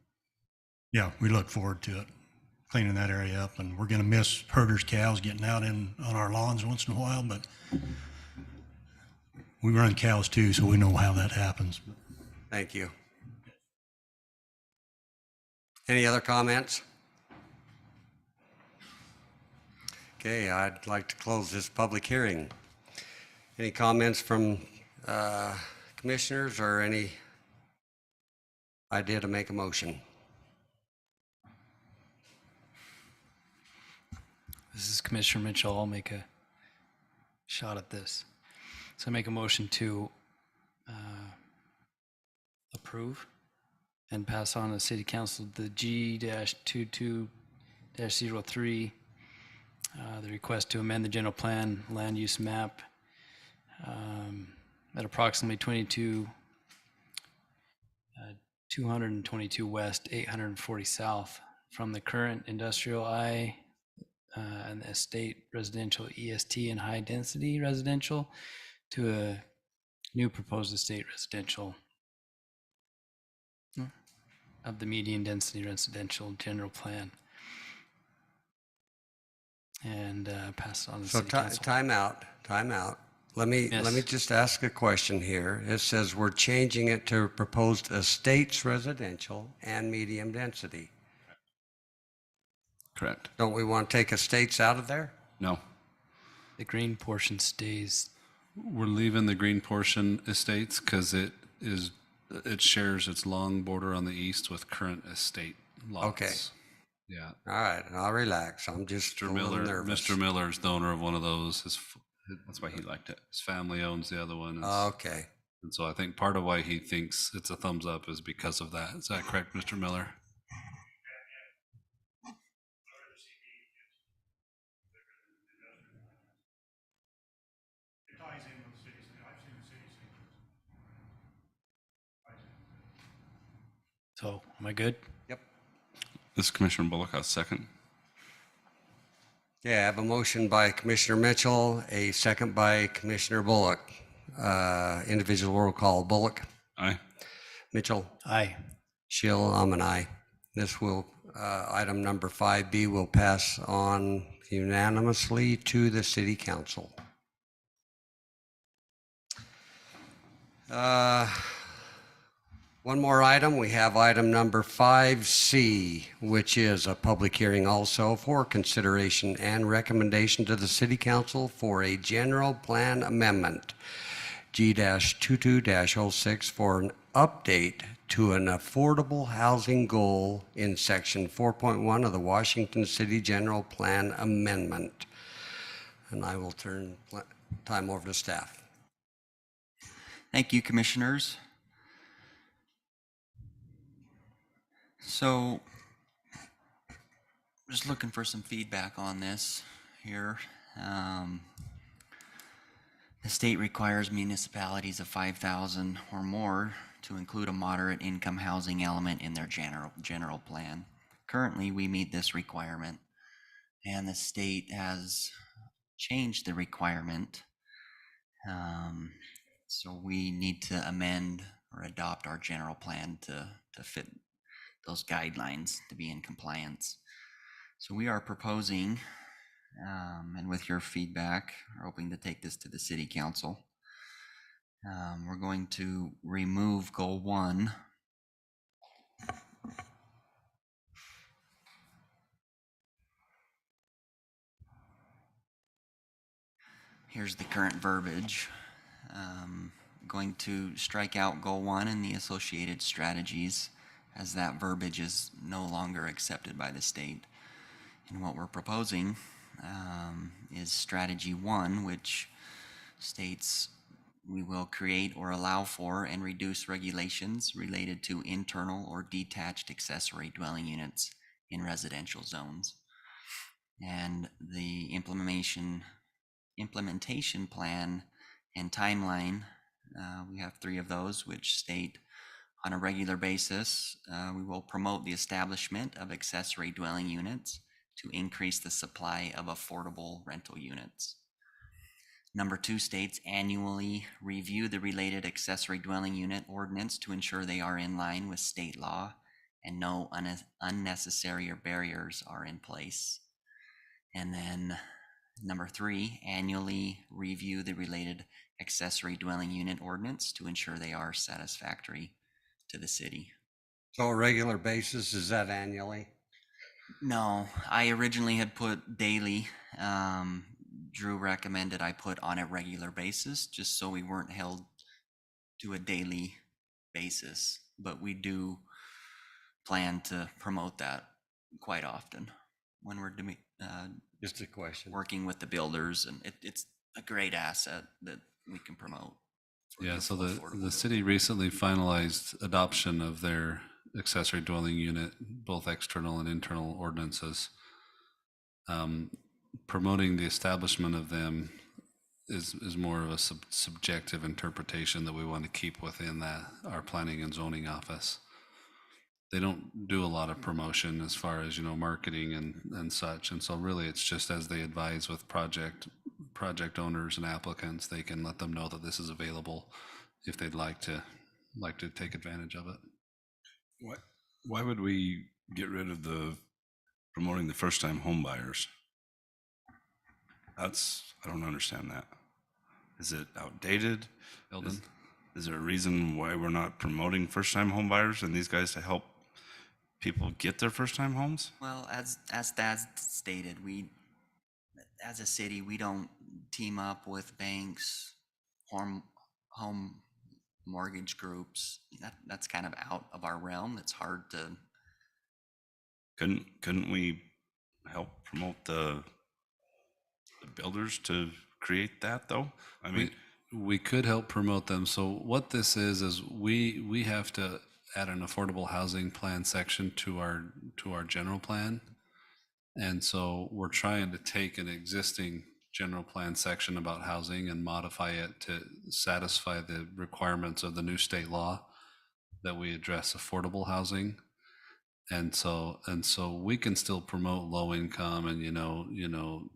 yeah, we look forward to it, cleaning that area up. And we're going to miss herders' cows getting out on our lawns once in a while, but we run cows too, so we know how that happens. Thank you. Any other comments? Okay, I'd like to close this public hearing. Any comments from commissioners or any idea to make a motion? This is Commissioner Mitchell. I'll make a shot at this. So I make a motion to approve and pass on to City Council the G-22-03, the request to amend the general plan land use map at approximately 222 west, 840 south from the current industrial I and estate residential EST and high density residential to a new proposed estate residential of the median density residential general plan, and pass it on to the So City Council. time out. Let me just ask a question here. It says we're changing it to proposed estates residential and medium density. Correct. Don't we want to take estates out of there? No. The green portion stays. We're leaving the green portion estates because it shares its long border on the east with current estate lots. Okay. Yeah. All right, I'll relax. I'm just a little nervous. Mr. Miller's the owner of one of those. That's why he liked it. His family owns the other one. Okay. And so I think part of why he thinks it's a thumbs up is because of that. Is that correct, Mr. Miller? It ties in with the city. I've seen the city. So am I good? Yep. This is Commissioner Bullock, a second. Yeah, I have a motion by Commissioner Mitchell, a second by Commissioner Bullock. Individual roll call. Bullock. Aye. Mitchell. Aye. Schill, I'm an aye. This will, item number 5B will pass on unanimously to the City Council. One more item, we have item number 5C, which is a public hearing also for consideration and recommendation to the City Council for a general plan amendment, G-22-06, for an update to an affordable housing goal in section 4.1 of the Washington City General Plan Amendment. And I will turn time over to staff. Thank you, commissioners. So, just looking for some feedback on this here. The state requires municipalities of 5,000 or more to include a moderate income housing element in their general plan. Currently, we meet this requirement, and the state has changed the requirement. So we need to amend or adopt our general plan to fit those guidelines to be in compliance. So we are proposing, and with your feedback, we're hoping to take this to the City Council. We're going to remove Goal 1. Here's the current verbiage. Going to strike out Goal 1 and the associated strategies, as that verbiage is no longer accepted by the state. And what we're proposing is Strategy 1, which states we will create or allow for and reduce regulations related to internal or detached accessory dwelling units in residential zones. And the implementation plan and timeline, we have 3 of those, which state on a regular basis, we will promote the establishment of accessory dwelling units to increase the supply of affordable rental units. Number 2 states annually review the related accessory dwelling unit ordinance to ensure they are in line with state law and no unnecessary barriers are in place. And then number 3, annually review the related accessory dwelling unit ordinance to ensure they are satisfactory to the city. So a regular basis, is that annually? No, I originally had put daily. Drew recommended I put on a regular basis, just so we weren't held to a daily basis. But we do plan to promote that quite often when we're Just a question. working with the builders, and it's a great asset that we can promote. for Yeah, new so affordable the city recently finalized adoption of their accessory dwelling unit, both external and internal ordinances. Promoting the establishment of them is more of a subjective interpretation that we want to keep within our planning and zoning office. They don't do a lot of promotion as far as, marketing and such. And so really it's just as they advise with project owners and applicants, they can let them know that this is available if they'd like to take advantage of it. Why would we get rid of promoting the first-time home buyers? I don't understand that. Is it outdated? Eldon? Is there a reason why we're not promoting first-time home buyers and these guys to help people get their first-time homes? Well, as Thad stated, we, as a city, we don't team up with banks, home mortgage groups. That's kind of out of our realm. It's hard to. Couldn't we help promote the builders to create that, though? I mean, we could help promote them. So what this is we have to add an affordable housing plan section to our general plan. And so we're trying to take an existing general plan section about housing and modify it to satisfy the requirements of the new state law that we address affordable housing. And so we can still promote low income and,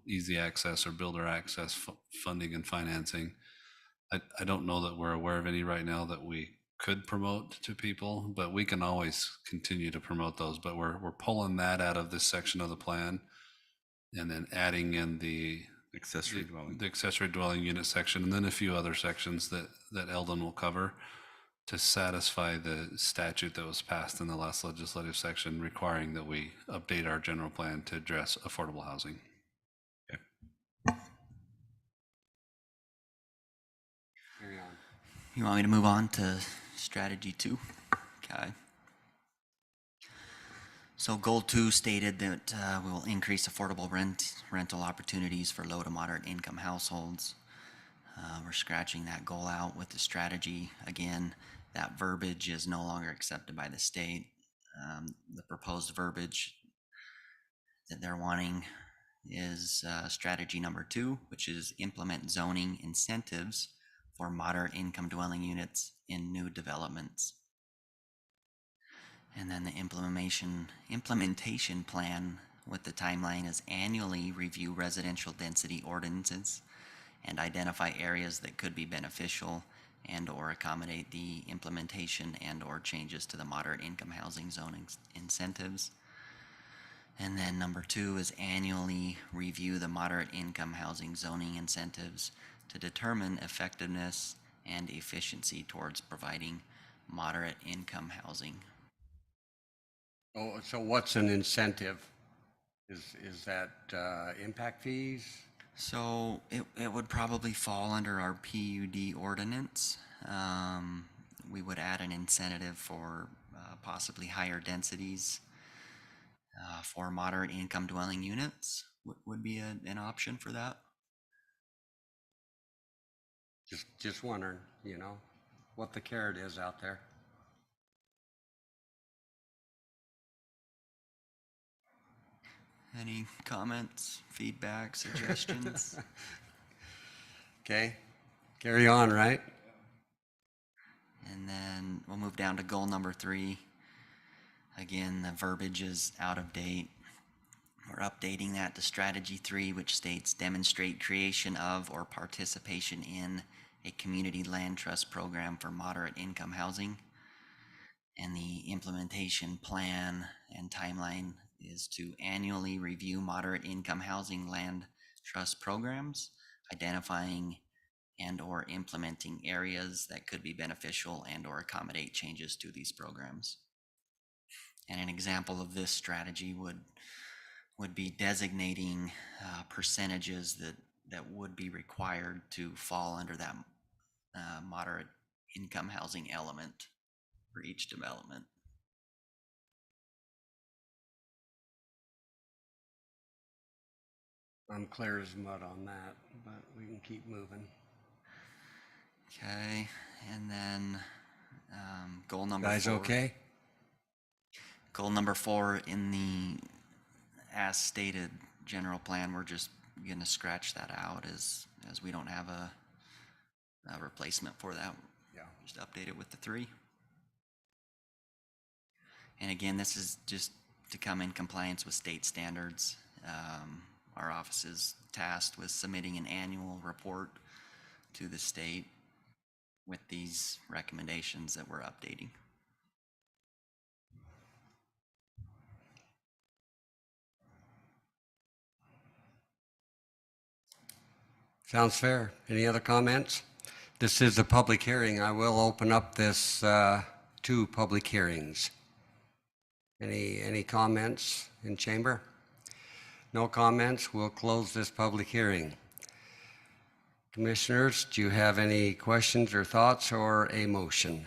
easy access or builder access funding and financing. I don't know that we're aware of any right now that we could promote to people, but we can always continue to promote those. But we're pulling that out of this section of the plan and then adding in the accessory dwelling unit section, and then a few other sections that Eldon will cover to satisfy the statute that was passed in the last legislative section requiring that we update our general plan to address affordable housing. Carry on. You want me to move on to strategy 2? Okay. So goal 2 stated that we will increase affordable rental opportunities for low to moderate income households. We're scratching that goal out with the strategy. Again, that verbiage is no longer accepted by the state. The proposed verbiage that they're wanting is strategy number 2, which is implement zoning incentives for moderate income dwelling units in new developments. And then the implementation plan with the timeline is annually review residential density ordinances and identify areas that could be beneficial and or accommodate the implementation and or changes to the moderate income housing zoning incentives. And then number 2 is annually review the moderate income housing zoning incentives to determine effectiveness and efficiency towards providing moderate income housing. Oh, so what's an incentive? Is that impact fees? So it would probably fall under our PUD ordinance. We would add an incentive for possibly higher densities for moderate income dwelling units would be an option for that. Just wondering, what the carrot is out there. Any comments, feedback, suggestions? Okay, carry on, right? And then we'll move down to goal number 3. Again, the verbiage is out of date. We're updating that to strategy 3, which states demonstrate creation of or participation in a community land trust program for moderate income housing. And the implementation plan and timeline is to annually review moderate income housing land trust programs, identifying and or implementing areas that could be beneficial and or accommodate changes to these programs. And an example of this strategy would be designating percentages that would be required to fall under that moderate income housing element for each development. I'm clear as mud on that, but we can keep moving. Okay, and then goal number Guys, 4. okay? Goal number 4 in the as stated general plan, we're just gonna scratch that out as we don't have a replacement for that. Yeah. Just update it with the 3. And again, this is just to come in compliance with state standards. Our office is tasked with submitting an annual report to the state with these recommendations that we're updating. Sounds fair. Any other comments? This is a public hearing. I will open up this to public hearings. Any comments in chamber? No comments. We'll close this public hearing. Commissioners, do you have any questions or thoughts or a motion?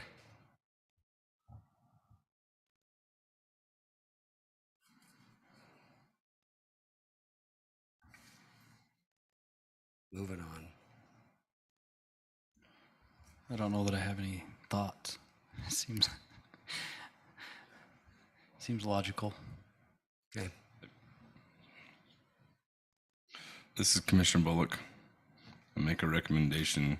Moving on. I don't know that I have any thoughts. Seems logical. Okay. This is Commissioner Bullock. I make a recommendation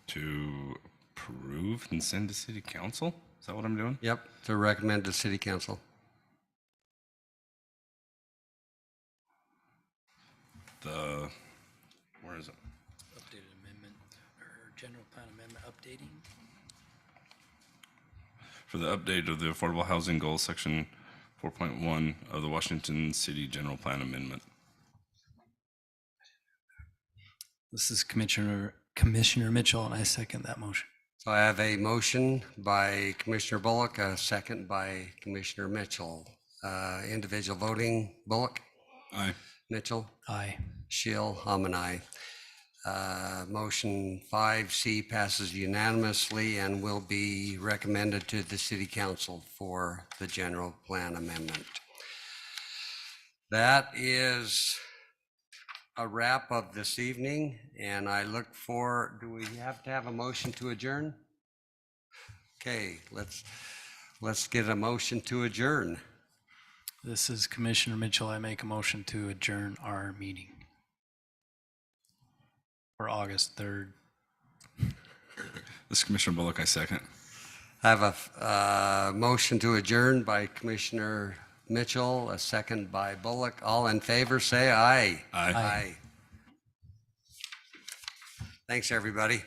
to approve and send to City Council. Is that what I'm doing? Yep, to recommend to City Council. Where is it? Updated amendment or general plan amendment updating. For the update of the Affordable Housing Goals, Section 4.1 of the Washington City General Plan Amendment. This is Commissioner Mitchell, and I second that motion. So I have a motion by Commissioner Bullock, a second by Commissioner Mitchell. Individual voting, Bullock? Aye. Mitchell? Aye. Shill, I'm an aye. Motion 5C passes unanimously and will be recommended to the City Council for the general plan amendment. That is a wrap of this evening, and I look for, do we have to have a motion to adjourn? Okay, let's get a motion to adjourn. This is Commissioner Mitchell. I make a motion to adjourn our meeting for August 3rd. This is Commissioner Bullock, I second. I have a motion to adjourn by Commissioner Mitchell, a second by Bullock. All in favor, say aye. Aye. Aye. Thanks, everybody.